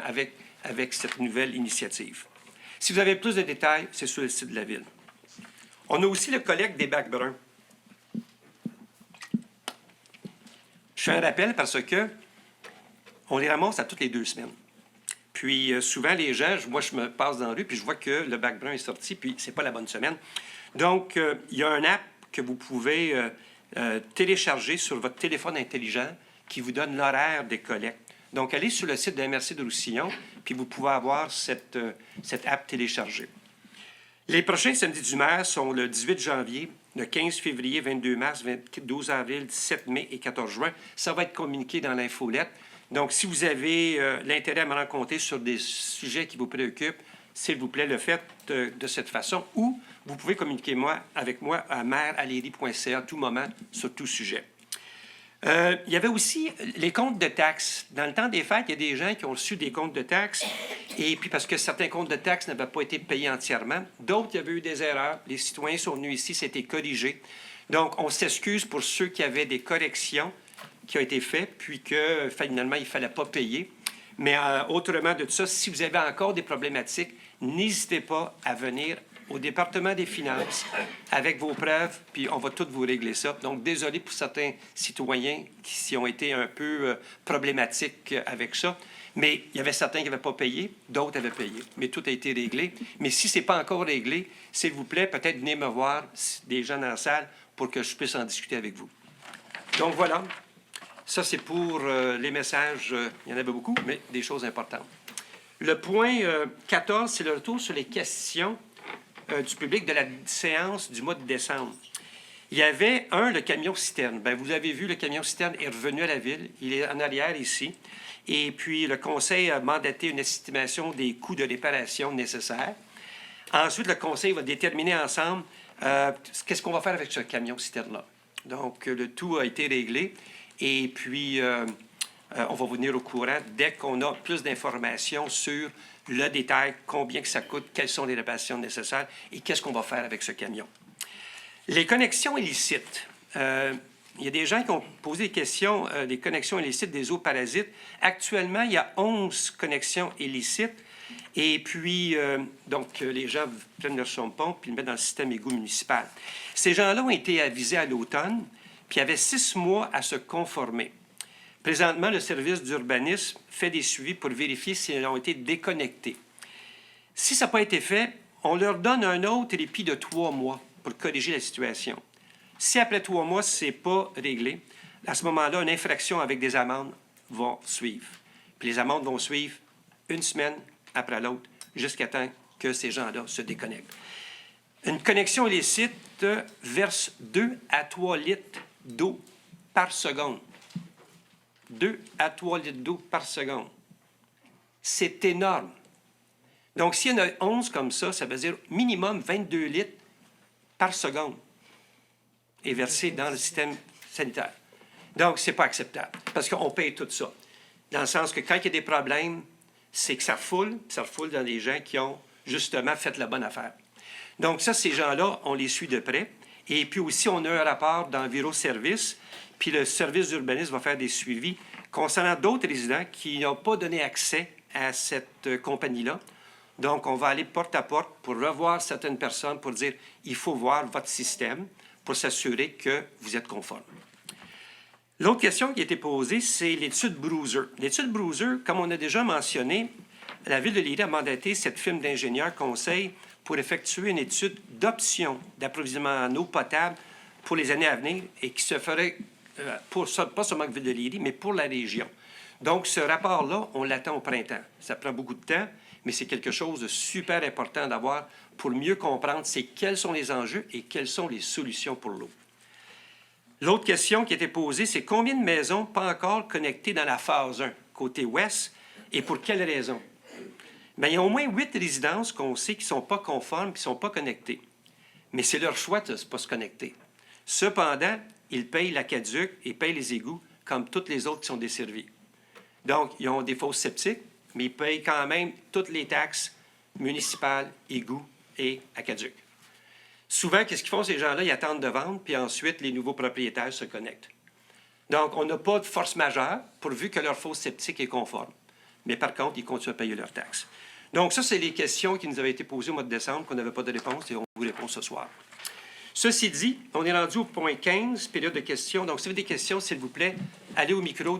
avec cette nouvelle initiative. Si vous avez plus de détails, c'est sur le site de la Ville. On a aussi le collecte des bacs bruns. Je fais un rappel parce que on les ramasse à toutes les 2 semaines. Puis, souvent, les gens, moi, je me passe dans la rue, puis je vois que le bac brun est sorti, puis c'est pas la bonne semaine. Donc, il y a un app que vous pouvez télécharger sur votre téléphone intelligent qui vous donne l'horaire des collectes. Donc, allez sur le site de MRC de Roussillon, puis vous pouvez avoir cette app téléchargée. Les prochains samedis du maire sont le 18 janvier, le 15 février, 22 mars, 12 avril, 17 mai et 14 juin. Ça va être communiqué dans l'infolette. Donc, si vous avez l'intérêt à me rencontrer sur des sujets qui vous préoccupent, s'il vous plaît, le faites de cette façon. Ou vous pouvez communiquer avec moi à maire@léry.ca à tout moment sur tout sujet. Il y avait aussi les comptes de taxes. Dans le temps des fêtes, il y a des gens qui ont reçu des comptes de taxes, et puis parce que certains comptes de taxes n'avaient pas été payés entièrement, d'autres, il y avait eu des erreurs. Les citoyens sont venus ici, c'était corrigé. Donc, on s'excuse pour ceux qui avaient des corrections qui ont été faites, puis que finalement, il ne fallait pas payer. Mais autrement de ça, si vous avez encore des problématiques, n'hésitez pas à venir au département des finances avec vos preuves, puis on va tout vous régler ça. Donc, désolé pour certains citoyens qui ont été un peu problématiques avec ça, mais il y avait certains qui n'avaient pas payé, d'autres avaient payé, mais tout a été réglé. Mais si ce n'est pas encore réglé, s'il vous plaît, peut-être venez me voir, des gens dans la salle, pour que je puisse en discuter avec vous. Donc, voilà. Ça, c'est pour les messages. Il y en avait beaucoup, mais des choses importantes. Le point 14, c'est le retour sur les questions du public de la séance du mois de décembre. Il y avait le camion-citerne. Bien, vous avez vu, le camion-citerne est revenu à la Ville. Il est en arrière ici. Et puis, le Conseil a mandaté une estimation des coûts de réparation nécessaires. Ensuite, le Conseil va déterminer ensemble qu'est-ce qu'on va faire avec ce camion-citerne-là. Donc, le tout a été réglé. Et puis, on va vous tenir au courant dès qu'on a plus d'informations sur le détail, combien que ça coûte, quelles sont les réparations nécessaires et qu'est-ce qu'on va faire avec ce camion. Les connexions illicites. Il y a des gens qui ont posé des questions des connexions illicites des eaux parasites. Actuellement, il y a 11 connexions illicites. Et puis, donc, les gens prennent leur son-pompe puis le mettent dans le système égout municipal. Ces gens-là ont été avisés à l'automne, puis avaient 6 mois à se conformer. Présentement, le service d'urbanisme fait des suivis pour vérifier s'ils ont été déconnectés. Si ça n'a pas été fait, on leur donne un autre répit de 3 mois pour corriger la situation. Si après 3 mois, ce n'est pas réglé, à ce moment-là, une infraction avec des amendes va suivre. Puis les amendes vont suivre une semaine après l'autre jusqu'à temps que ces gens-là se déconnectent. Une connexion illicite verse 2 à 3 litres d'eau par seconde. 2 à 3 litres d'eau par seconde. C'est énorme. Donc, s'il y en a 11 comme ça veut dire minimum 22 litres par seconde est versé dans le système sanitaire. Donc, ce n'est pas acceptable parce qu'on paye tout ça. Dans le sens que quand il y a des problèmes, c'est que ça refoule dans les gens qui ont justement fait la bonne affaire. Donc, ça, ces gens-là, on les suit de près. Et puis aussi, on a un rapport d'Enviro-Service, puis le service d'urbanisme va faire des suivis concernant d'autres résidents qui n'ont pas donné accès à cette compagnie-là. Donc, on va aller porte à porte pour revoir certaines personnes pour dire il faut voir votre système pour s'assurer que vous êtes conforme. L'autre question qui a été posée, c'est l'étude Bruiser. L'étude Bruiser, comme on a déjà mentionné, la Ville de Léry a mandaté cette firme d'ingénieurs conseil pour effectuer une étude d'option d'approvisionnement en eau potable pour les années à venir et qui se ferait pas seulement la Ville de Léry, mais pour la région. Donc, ce rapport-là, on l'attend au printemps. Ça prend beaucoup de temps, mais c'est quelque chose de super important d'avoir pour mieux comprendre quels sont les enjeux et quelles sont les solutions pour l'eau. L'autre question qui a été posée, c'est combien de maisons pas encore connectées dans la phase 1, côté ouest, et pour quelles raisons? Bien, il y a au moins 8 résidences qu'on sait qui ne sont pas conformes, qui ne sont pas connectées. Mais c'est leur choix de ne pas se connecter. Cependant, ils payent l'aqueduc et payent les égouts comme toutes les autres qui sont desservis. Donc, ils ont des fosses septiques, mais ils payent quand même toutes les taxes municipal, égout et aqueduc. Souvent, qu'est-ce qu'ils font, ces gens-là? Ils attendent de vendre, puis ensuite, les nouveaux propriétaires se connectent. Donc, on n'a pas de force majeure pourvu que leur fosse septique est conforme. Mais par contre, ils continuent à payer leurs taxes. Donc, ça, c'est les questions qui nous avaient été posées au mois de décembre, qu'on n'avait pas de réponse, et on vous répond ce soir. Ceci dit, on est rendu au point 15, période de questions. Donc, si vous avez des questions, s'il vous plaît, allez au micro,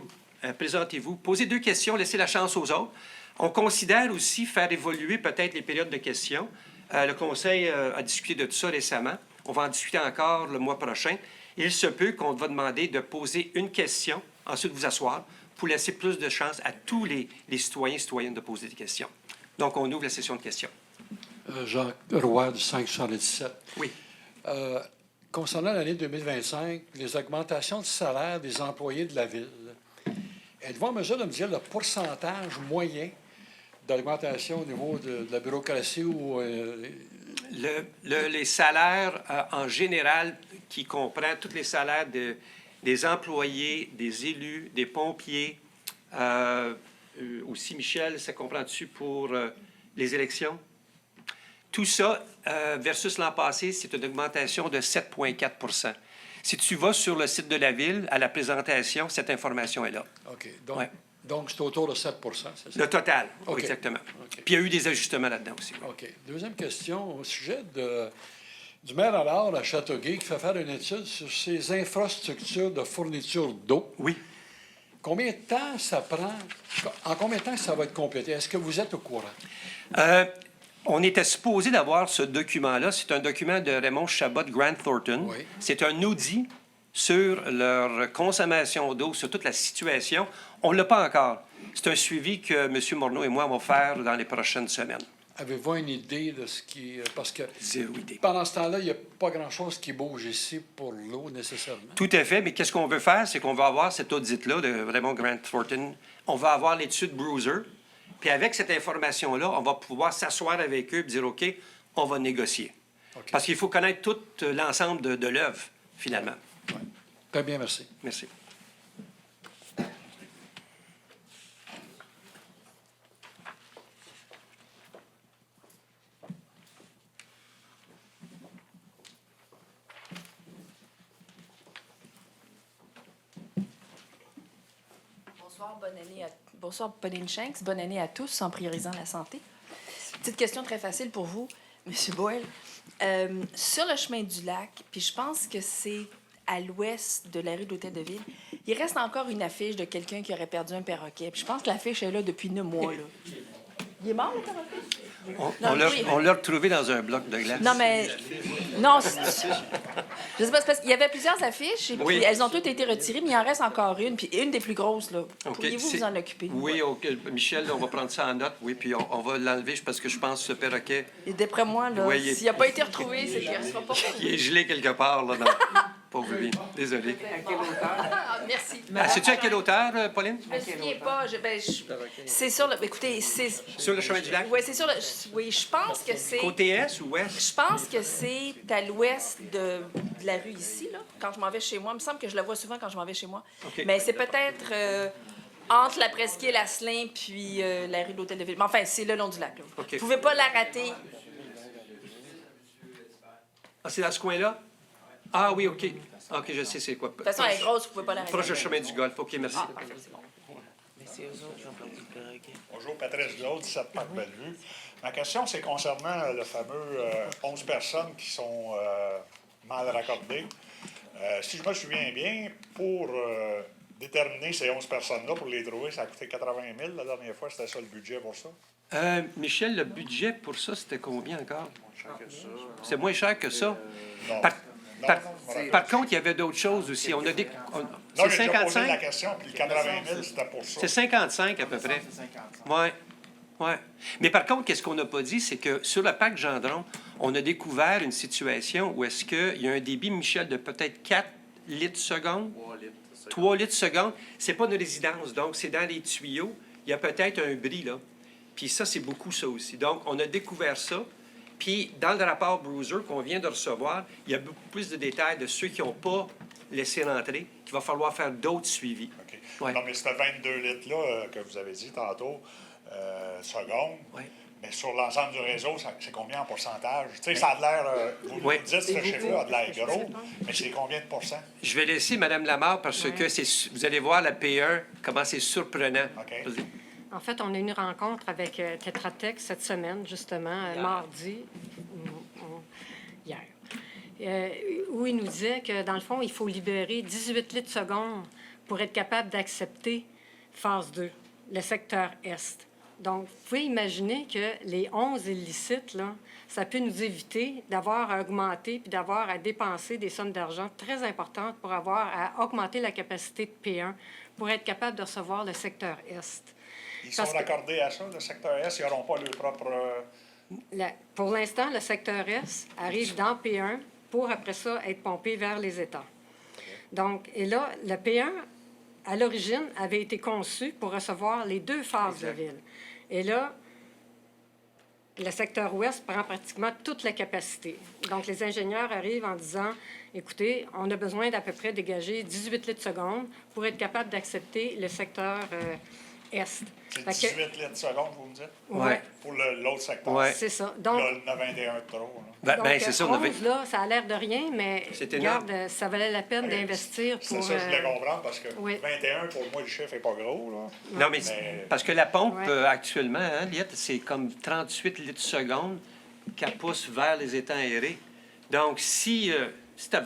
présentez-vous, posez 2 questions, laissez la chance aux autres. On considère aussi faire évoluer peut-être les périodes de questions. Le Conseil a discuté de tout ça récemment. On va en discuter encore le mois prochain. Il se peut qu'on va demander de poser une question, ensuite vous asseoir, pour laisser plus de chance à tous les citoyens et citoyennes de poser des questions. Donc, on ouvre la session de questions. Jacques Roy du 577. Oui. Concernant l'année 2025, les augmentations de salaire des employés de la Ville, êtes-vous en mesure de me dire le pourcentage moyen d'augmentation au niveau de la bureaucratie ou... Les salaires, en général, qui comprend tous les salaires des employés, des élus, des pompiers, aussi, Michel, ça comprend-tu pour les élections? Tout ça, versus l'an passé, c'est une augmentation de 7,4 %. Si tu vas sur le site de la Ville, à la présentation, cette information est là. OK. Ouais. Donc, c'est autour de 7 c'est ça? Le total, oui, OK. exactement. OK. Puis il y a eu des ajustements là-dedans aussi. OK. Deuxième question, au sujet du maire Allard à Châteauguay qui fait faire une étude sur ses infrastructures de fourniture d'eau. Oui. Combien de temps ça prend? En combien de temps ça va être complété? Est-ce que vous êtes au courant? On était supposé d'avoir ce document-là. C'est un document de Raymond Chabot de Grant Thornton. Oui. C'est un audit sur leur consommation d'eau, sur toute la situation. On ne l'a pas encore. C'est un suivi que M. Morneau et moi allons faire dans les prochaines semaines. Avez-vous une idée de ce qui... Parce que Zéro idée. pendant ce temps-là, il n'y a pas grand-chose qui bouge ici pour l'eau, nécessairement. Tout à fait, mais qu'est-ce qu'on veut faire? C'est qu'on va avoir cet audit-là de Raymond Grant Thornton. On va avoir l'étude Bruiser. Puis avec cette information-là, on va pouvoir s'asseoir avec eux et dire, OK, on va négocier. OK. Parce qu'il faut connaître tout l'ensemble de l'œuvre, finalement. Ouais. Très bien, merci. Merci. Bonsoir, Pauline Shanks. Bonne année à tous en priorisant la santé. Petite question très facile pour vous, M. Boyle. Sur le chemin du lac, puis je pense que c'est à l'ouest de la rue de l'Hôtel de Ville, il reste encore une affiche de quelqu'un qui aurait perdu un perroquet. Puis je pense que l'affiche est là depuis 9 mois. Là. Il est mort, le perroquet? On l'a retrouvé dans un bloc de glace. Non, mais... Non, je sais pas, c'est parce qu'il y avait plusieurs affiches, et puis Oui. elles ont toutes été retirées, mais il en reste encore une, puis une des plus grosses, là. OK. Pourriez-vous vous en occuper? Oui, OK. Michel, on va prendre ça en note, oui, puis on va l'enlever parce que je pense que ce perroquet, Et d'après moi, là, Oui, il est- s'il n'a pas été retrouvé, c'est qu'il ne sera pas il est gelé quelque part, là, dans... Pauvre lui. Désolé. Ah, merci. Sais-tu à quelle hauteur, Pauline? Je me souviens pas. C'est sur le... Écoutez, c'est... Sur le chemin du lac? Oui, c'est sur le... Oui, je pense que c'est... Côté est ou ouest? Je pense que c'est à l'ouest de la rue ici, là, quand je m'en vais chez moi. Il me semble que je la vois souvent quand je m'en vais chez moi. OK. Mais c'est peut-être entre la Presqu'île, Asselin, puis la rue de l'Hôtel de Ville. Mais enfin, c'est le long du lac. Là. OK. Vous ne pouvez pas la rater. Ah, c'est dans ce coin-là? Ah oui, OK. OK, je sais c'est quoi. De toute façon, elle est grosse, vous ne pouvez pas la rater. Proche du chemin du Golfe. OK, merci. Ah, parfait, c'est bon. Bonjour, Patrice Glaude, 17 Parc Bellevue. Ma question, c'est concernant le fameux 11 personnes qui sont mal raccordées. Si je me souviens bien, pour déterminer ces 11 personnes-là, pour les trouver, ça a coûté 80 000 la dernière fois. C'était ça le budget pour ça? Michel, le budget pour ça, c'était combien encore? C'est moins cher que ça. Non. Par contre, il y avait d'autres choses aussi. On a des... Non, C'est j'ai déjà posé la 55? question, puis 80 000, c'était pour ça. C'est 55 à peu près. Oui. Ouais. Mais par contre, qu'est-ce qu'on n'a pas dit, c'est que sur le parc Gendron, on a découvert une situation où est-ce qu'il y a un débit, Michel, de peut-être 4 litres seconde. 3 litres seconde. C'est pas une résidence, donc c'est dans les tuyaux. Il y a peut-être un bris, là. Puis ça, c'est beaucoup ça aussi. Donc, on a découvert ça. Puis, dans le rapport Bruiser qu'on vient de recevoir, il y a beaucoup plus de détails de ceux qui n'ont pas laissé rentrer, qu'il va falloir faire d'autres suivis. OK. Ouais. Non, mais c'était 22 litres-là que vous avez dit tantôt, seconde. Ouais. Mais sur l'ensemble du réseau, c'est combien en pourcentage? Tu sais, ça a l'air, vous Oui. nous dites ce chiffre-là a de l'air gros, mais c'est combien de pourcents? Je vais laisser Mme Lamarre parce que vous allez voir la P1, comment c'est surprenant. OK. Vas-y. En fait, on a eu une rencontre avec Tetra Tech cette semaine, justement, mardi, hier, où il nous disait que, dans le fond, il faut libérer 18 litres secondes pour être capable d'accepter phase 2, le secteur Est. Donc, vous pouvez imaginer que les 11 illicites, là, ça peut nous éviter d'avoir à augmenter puis d'avoir à dépenser des sommes d'argent très importantes pour avoir à augmenter la capacité de P1 pour être capable de recevoir le secteur Est. Ils sont Parce que- raccordés à ça, le secteur S, ils n'auront pas leur propre... Pour l'instant, le secteur S arrive dans P1 pour, après ça, être pompé vers les États. Donc, et là, le P1, à l'origine, avait été conçu pour recevoir les deux phases de ville. Et là, le secteur ouest prend pratiquement toute la capacité. Donc, les ingénieurs arrivent en disant, écoutez, on a besoin d'à peu près dégager 18 litres secondes pour être capable d'accepter le secteur Est. C'est Fait que- 18 litres seconde, vous me dites, Ouais. pour l'autre secteur. Ouais. C'est ça. Donc, Là, le 91 de trop. Là. Ben, donc, ben, c'est ça, on avait... 11, là, ça a l'air de rien, mais C'est énorme. regarde, ça valait la peine d'investir C'est pour... ça que je voulais comprendre, parce que oui. 21, pour moi, le chiffre n'est pas gros. Là. Non, mais Mais- parce que la pompe, Ouais. actuellement, hein, Liette, c'est comme 38 litres seconde qu'elle pousse vers les étangs aérés. Donc, si tu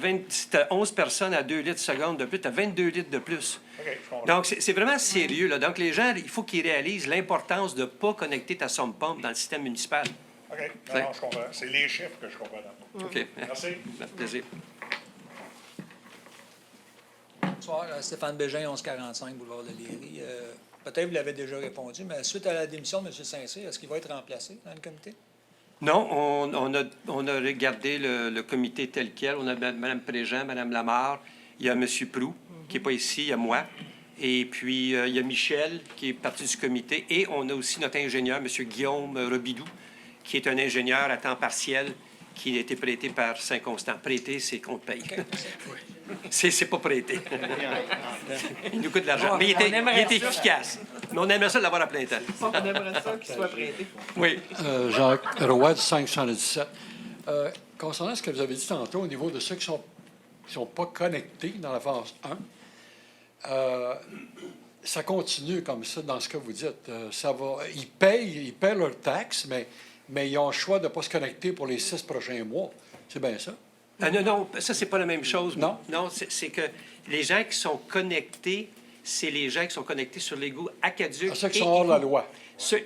as 11 personnes à 2 litres seconde de plus, tu as 22 litres de plus. OK, je comprends. Donc, c'est vraiment sérieux. Là. Donc, les gens, il faut qu'ils réalisent l'importance de ne pas connecter ta sonde pompe dans le système municipal. OK, non, je comprends. C'est les chiffres que je comprends. OK. Merci. Plaisir. Bonsoir, Stéphane Bégin, 1145, boulevard de Léry. Peut-être vous l'avez déjà répondu, mais suite à la démission de M. Saint-Cyr, est-ce qu'il va être remplacé dans le comité? Non, on a regardé le comité tel quel. On a Mme Préjean, Mme Lamarre, il y a M. Proulx, qui n'est pas ici, il y a moi. Et puis, il y a Michel, qui est parti du comité. Et on a aussi notre ingénieur, M. Guillaume Robidou, qui est un ingénieur à temps partiel qui a été prêté par Saint-Constant. Prêté, c'est qu'on te paye. C'est pas prêté. Il nous coûte de l'argent. Mais il était efficace. Mais on aimerait ça l'avoir à plein temps. On aimerait ça qu'il soit prêté. Oui. Jacques Roy, du 517. Concernant ce que vous avez dit tantôt au niveau de ceux qui sont pas connectés dans la phase 1, ça continue comme ça dans ce que vous dites. Ils payent leurs taxes, mais ils ont le choix de ne pas se connecter pour les 6 prochains mois. C'est bien ça? Non, ça, c'est pas la même chose. Non? Non, c'est que les gens qui sont connectés, c'est les gens qui sont connectés sur l'égout aquaduc. À ceux qui et sont hors la égout. loi.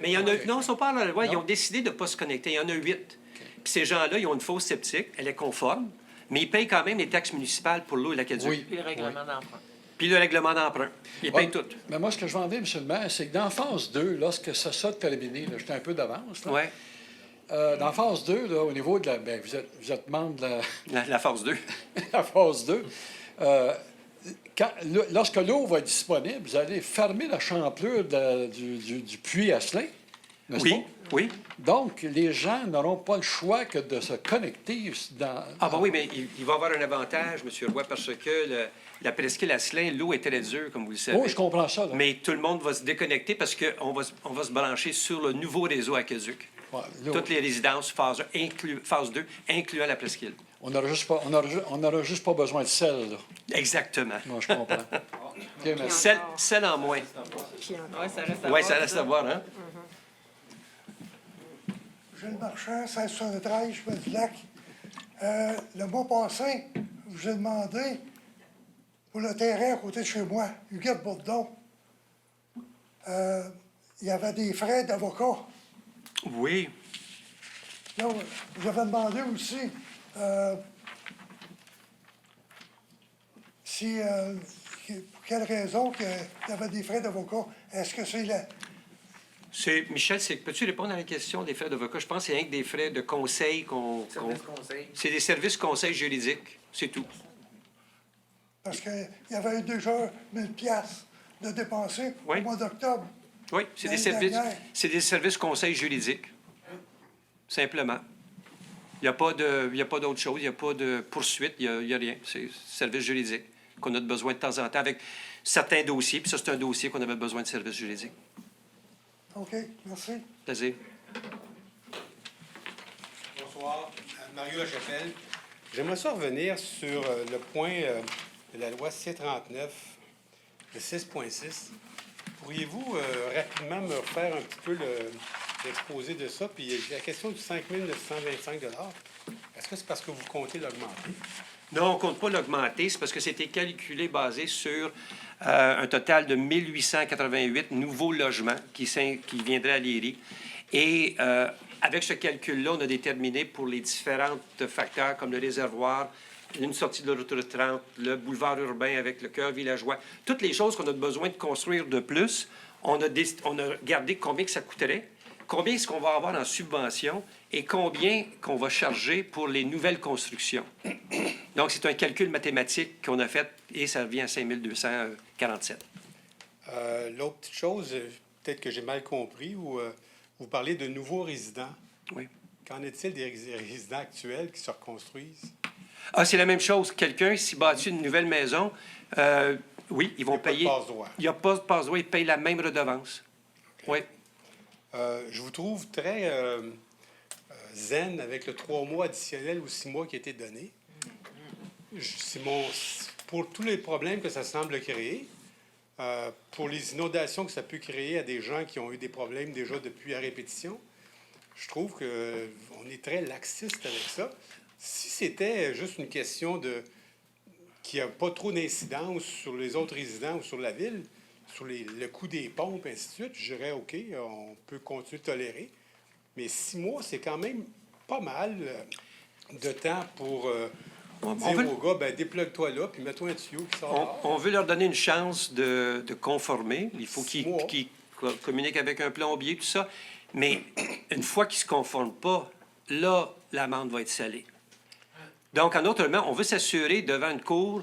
Mais il y en a... OK. Non, ils ne sont pas hors la loi. Ils Non? ont décidé de ne pas se connecter. Il y en a 8. Puis ces gens-là, ils ont une fausse sceptique. Elle est conforme. Mais ils payent quand même les taxes municipales pour l'eau et l'aquaduc. Oui. Puis le règlement d'emprunt. Puis le règlement d'emprunt. Ils payent Ouais. tout. Mais moi, ce que je veux en dire, M. le maire, c'est que dans phase 2, lorsque ça sera terminé, là, j'étais un peu d'avance, là, Oui. dans phase 2, là, au niveau de la... Bien, vous êtes membre de La force 2. la phase 2. Lorsque l'eau va être disponible, vous allez fermer la champlure du puits Asselin, n'est-ce Oui, pas? oui. Donc, les gens n'auront pas le choix que de se connecter dans... Ah, ben oui, mais il va avoir un avantage, M. Roy, parce que la presqu'île Asselin, l'eau est très dure, comme vous le savez. Oh, je comprends ça. Là. Mais tout le monde va se déconnecter parce qu'on va se brancher sur le nouveau réseau aquaduc. Ouais, là, Toutes les résidences, phase 2, incluant la presqu'île. on n'aura juste pas besoin de sel, là. Exactement. Moi, je comprends. OK, merci. Celle en moins. Puis encore. Oui, ça reste à Oui, voir, ça reste à voir, hein? Gilles Marchand, 1673, je du lac. Le mois passé, je vous ai demandé pour le terrain à côté de chez moi, Huguette Bourdon, il y avait des frais d'avocat. Oui. Là, vous avez demandé aussi pour quelle raison qu'il y avait des frais d'avocat. Est-ce que c'est la... Michel, peux-tu répondre à la question des frais d'avocat? Je pense que c'est rien que des frais de conseil C'est des services conseils juridiques, c'est tout. Parce qu'il y avait eu déjà 1000 piastres de dépensés Oui. au mois d'octobre. Oui, c'est des L'année dernière. services conseils juridiques. Simplement. Il n'y a pas d'autre chose, il n'y a pas de poursuite, il n'y a rien. C'est service juridique qu'on a besoin de temps en temps avec certains dossiers. Puis ça, c'est un dossier qu'on avait besoin de services juridiques. OK, merci. Plaisir. Bonsoir. Mario Lachapelle. J'aimerais ça revenir sur le point de la loi C-39, le 6.6. Pourriez-vous rapidement me refaire un petit peu l'exposé de ça? Puis la question du 5 925 $, est-ce que c'est parce que vous comptez l'augmenter? Non, on ne compte pas l'augmenter. C'est parce que c'était calculé basé sur un total de 1888 nouveaux logements qui viendraient à l'IRI. Et avec ce calcul-là, on a déterminé pour les différents facteurs comme le réservoir, une sortie de l'autoroute 30, le boulevard urbain avec le cœur villageois, toutes les choses qu'on a besoin de construire de plus, on a regardé combien que ça coûterait, combien est-ce qu'on va avoir en subvention et combien qu'on va charger pour les nouvelles constructions. Donc, c'est un calcul mathématique qu'on a fait et ça revient à 5 247. L'autre petite chose, peut-être que j'ai mal compris, ou vous parlez de nouveaux résidents. Oui. Qu'en est-il des résidents actuels qui se reconstruisent? Ah, c'est la même chose. Quelqu'un, s'il bâtit une nouvelle maison, oui, ils vont payer. Il n'y a pas de passe-droit. Ils payent la même redevance. Oui. Je vous trouve très zen avec le 3 mois additionnel ou 6 mois qui a été donné. Pour tous les problèmes que ça semble créer, pour les inondations que ça peut créer à des gens qui ont eu des problèmes déjà depuis à répétition, je trouve qu'on est très laxiste avec ça. Si c'était juste une question qu'il n'y a pas trop d'incidence sur les autres résidents ou sur la ville, sur le coût des pompes, et ainsi de suite, je dirais OK, on peut continuer de tolérer. Mais 6 mois, c'est quand même pas mal de temps pour dire aux gars, ben, déplugue-toi là, puis mets-toi un tuyau qui sort. On veut leur donner une chance de conformer. Il faut qu'ils communiquent avec un plombier, tout ça. Mais une fois qu'ils ne se conforment pas, là, l'amende va être salée. Donc, en d'autres termes, on veut s'assurer devant une cour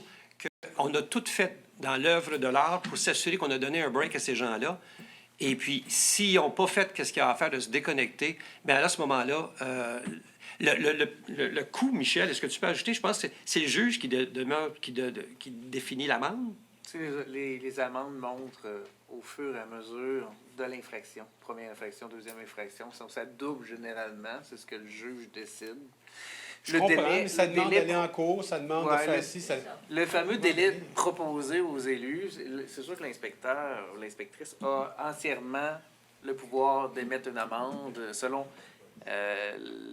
qu'on a tout fait dans l'œuvre de l'art pour s'assurer qu'on a donné un break à ces gens-là. Et puis, s'ils n'ont pas fait ce qu'il y a à faire de se déconnecter, bien à ce moment-là, le coût, Michel, est-ce que tu peux ajouter? Je pense que c'est le juge qui définit l'amende. Les amendes montrent au fur et à mesure de l'infraction. Première infraction, deuxième infraction. Ça double généralement. C'est ce que le juge décide. Je comprends, mais ça demande d'aller en cours, ça demande de faire ci. Le fameux délai proposé aux élus, c'est sûr que l'inspecteur ou l'inspectrice a entièrement le pouvoir d'émettre une amende selon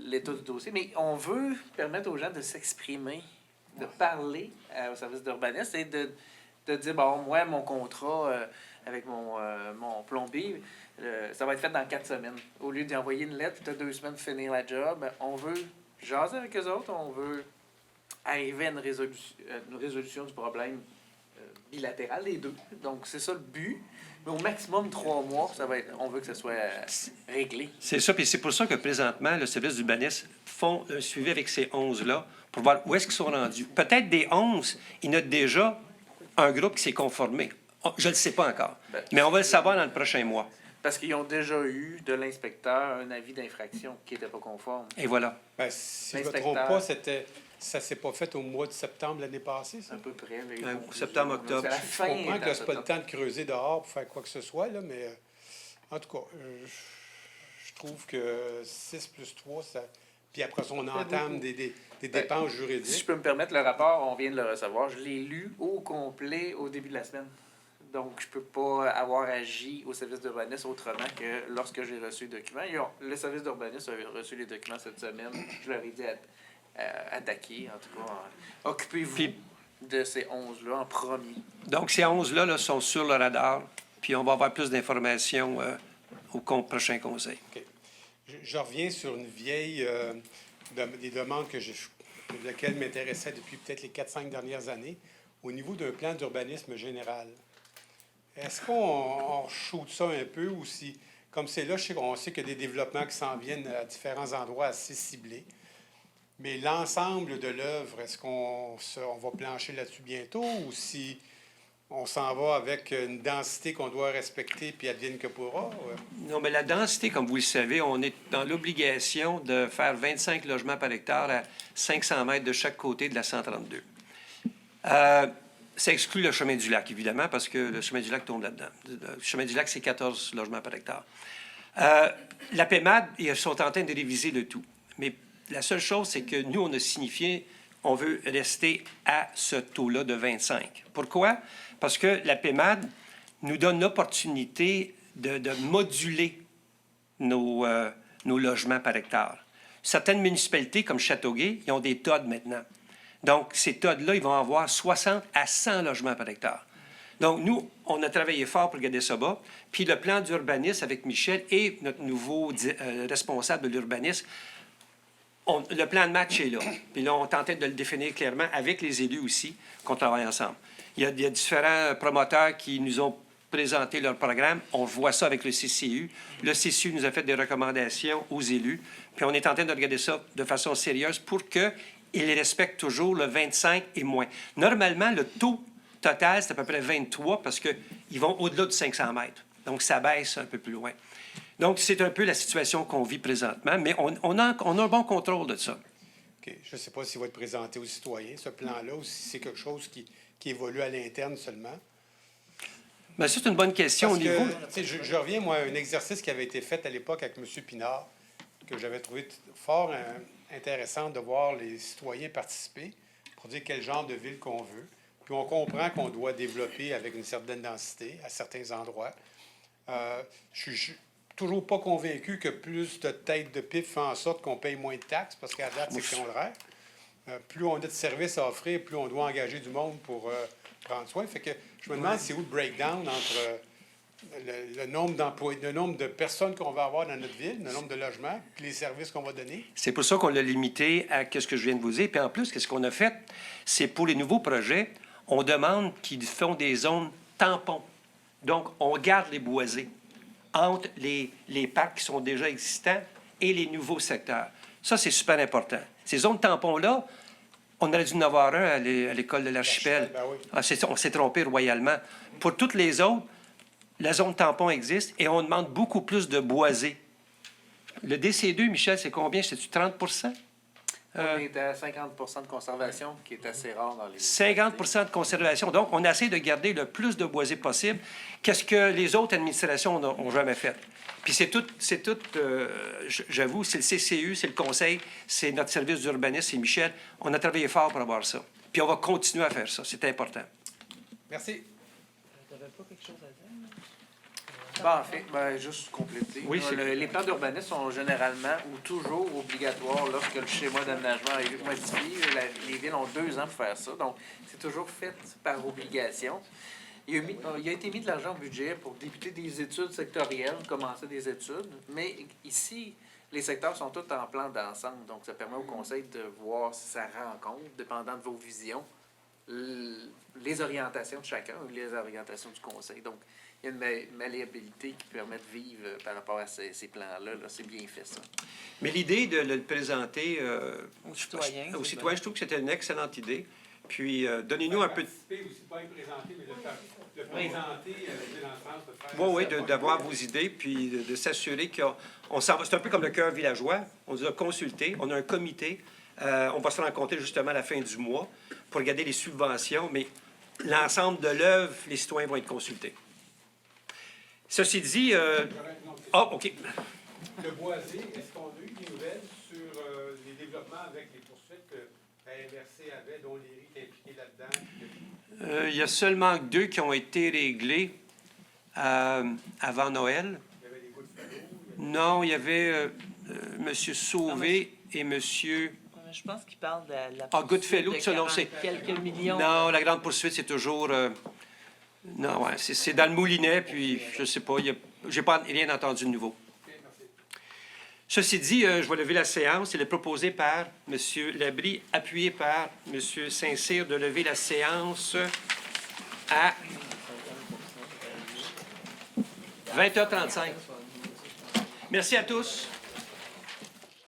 l'état du dossier. Mais on veut permettre aux gens de s'exprimer, de parler au service d'urbanisme et de dire, bon, moi, mon contrat avec mon plombier, ça va être fait dans 4 semaines. Au lieu d'y envoyer une lettre, tu as 2 semaines pour finir la job, on veut jaser avec eux autres, on veut arriver à une résolution du problème bilatéral, les deux. Donc, c'est ça le but. Mais au maximum 3 mois, on veut que ça soit réglé. C'est ça, puis c'est pour ça que présentement, le service d'urbanisme font un suivi avec ces 11-là pour voir où est-ce qu'ils sont rendus. Peut-être des 11, il y en a déjà un groupe qui s'est conformé. Je ne le sais pas encore, mais on va le savoir dans le prochain mois. Parce qu'ils ont déjà eu de l'inspecteur un avis d'infraction qui n'était pas conforme. Et voilà. Ben, si je ne me trompe pas, ça ne s'est pas fait au mois de septembre l'année passée, ça? À peu près. Septembre, octobre. Je comprends que ce n'est pas le temps de creuser dehors pour faire quoi que ce soit, là, mais en tout cas, je trouve que 6 plus 3, ça... Puis après ça, on entame des dépenses juridiques. Si je peux me permettre, le rapport, on vient de le recevoir. Je l'ai lu au complet au début de la semaine. Donc, je ne peux pas avoir agi au service d'urbanisme autrement que lorsque j'ai reçu le document. Le service d'urbanisme a reçu les documents cette semaine. Je leur ai dit attaquer, en tout cas. Occupez-vous de ces 11-là en premier. Donc, ces 11-là là, sont sur le radar, puis on va avoir plus d'informations au prochain conseil. Okay. Je reviens sur une vieille des demandes laquelle m'intéressait depuis peut-être les 4-5 dernières années, au niveau d'un plan d'urbanisme général. Est-ce qu'on shoot ça un peu ou si, comme c'est là, on sait qu'il y a des développements qui s'en viennent à différents endroits assez ciblés, mais l'ensemble de l'œuvre, est-ce qu'on va plancher là-dessus bientôt ou si on s'en va avec une densité qu'on doit respecter puis advienne que pourra? Non, mais la densité, comme vous le savez, on est dans l'obligation de faire 25 logements par hectare à 500 mètres de chaque côté de la 132. Ça exclut le chemin du lac, évidemment, parce que le chemin du lac tombe là-dedans. Le chemin du lac, c'est 14 logements par hectare. La PEMAD, ils sont en train de réviser le tout. Mais La seule chose, c'est que nous, on a signifié, on veut rester à ce taux-là de 25. Pourquoi? Parce que la PEMAD nous donne l'opportunité de moduler nos logements par hectare. Certaines municipalités, comme Châteauguay, ils ont des TOD maintenant. Donc, ces TOD-là, ils vont avoir 60 à 100 logements par hectare. Donc, nous, on a travaillé fort pour garder ça bas. Puis le plan d'urbanisme avec Michel et notre nouveau responsable de l'urbanisme, le plan de match est là. Puis là, on tentait de le définir clairement avec les élus aussi, qu'on travaille ensemble. Il y a différents promoteurs qui nous ont présenté leur programme. On voit ça avec le CCU. Le CCU nous a fait des recommandations aux élus. Puis on est en train de regarder ça de façon sérieuse pour qu'ils respectent toujours le 25 et moins. Normalement, le taux total, c'est à peu près 23 parce qu'ils vont au-delà de 500 mètres. Donc, ça baisse un peu plus loin. Donc, c'est un peu la situation qu'on vit présentement, mais on a un bon contrôle de ça. OK. Je ne sais pas s'il va être présenté aux citoyens, ce plan-là, ou si c'est quelque chose qui évolue à l'interne seulement. Bien, c'est une bonne question Parce au niveau... Je reviens, moi, à un exercice qui avait été fait à l'époque avec M. Pinard, que j'avais trouvé fort intéressant de voir les citoyens participer pour dire quel genre de ville qu'on veut. Puis on comprend qu'on doit développer avec une certaine densité à certains endroits. Je suis toujours pas convaincu que plus de têtes de pipe fait en sorte qu'on paye moins de taxes, parce qu'à date, c'est contraire. Plus on a de services à offrir, plus on doit engager du monde pour prendre soin. Fait que je me demande c'est où le breakdown entre le nombre d'emplois, le nombre de personnes qu'on va avoir dans notre ville, le nombre de logements, puis les services qu'on va donner. C'est pour ça qu'on l'a limité à ce que je viens de vous dire. Puis en plus, qu'est-ce qu'on a fait? C'est pour les nouveaux projets, on demande qu'ils font des zones tampons. Donc, on garde les boisés entre les parcs qui sont déjà existants et les nouveaux secteurs. Ça, c'est super important. Ces zones tampons-là, on aurait dû en avoir un à l'école de l'Archipel. Ben oui. On s'est trompé royalement. Pour toutes les autres, la zone tampon existe et on demande beaucoup plus de boisés. Le DC2, Michel, c'est combien? C'est-tu 30 On est à 50 de conservation, qui est assez rare dans les... 50 de conservation. Donc, on essaie de garder le plus de boisés possible. Qu'est-ce que les autres administrations n'ont jamais fait? Puis c'est tout, j'avoue, c'est le CCU, c'est le conseil, c'est notre service d'urbanisme, c'est Michel. On a travaillé fort pour avoir ça. Puis on va continuer à faire ça. C'est important. Merci. Tu n'avais pas quelque chose à dire? En fait, juste compléter. Oui, Les plans d'urbanisme sont généralement ou toujours obligatoires lorsque le schéma d'aménagement est modifié. Les villes ont 2 ans pour faire ça. Donc, c'est toujours fait par obligation. Il a été mis de l'argent au budget pour débuter des études sectorielles, commencer des études. Mais ici, les secteurs sont tous en plan d'ensemble. Donc, ça permet au conseil de voir si ça rend compte, dépendant de vos visions, les orientations de chacun ou les orientations du conseil. Donc, il y a une malléabilité qui permet de vivre par rapport à ces plans-là. Là. C'est bien fait, ça. Mais l'idée de le présenter Aux citoyens, je trouve que c'était une excellente idée. Puis, donnez-nous un peu de... aussi, pas le présenter, mais le présenter dans le sens de faire... Oui, d'avoir vos idées, puis de s'assurer qu'on s'en va. C'est un peu comme le cœur villageois. On nous a consulté, on a un comité. On va se rencontrer justement à la fin du mois pour regarder les subventions, mais l'ensemble de l'œuvre, les citoyens vont être consultés. Ceci dit... OK. Le boisé, est-ce qu'on a eu des nouvelles sur les développements avec les poursuites que la MRC avait, dont l'IRI est impliqué là-dedans? Il y a seulement 2 qui ont été réglés avant Noël. Il y avait des bouts de fellow. Non, il y avait M. Sauvé et M. Je pense qu'il parle de la Goodfellow, de ça, non, c'est... quelques millions. Non, la grande poursuite, c'est toujours... Non, ouais, c'est dans le moulinet, puis je sais pas, j'ai pas rien entendu de nouveau. Ceci dit, je vais lever la séance. Il est proposé par M. Labrie, appuyé par M. Saint-Cyr, de lever la séance à 20h35. Merci à tous.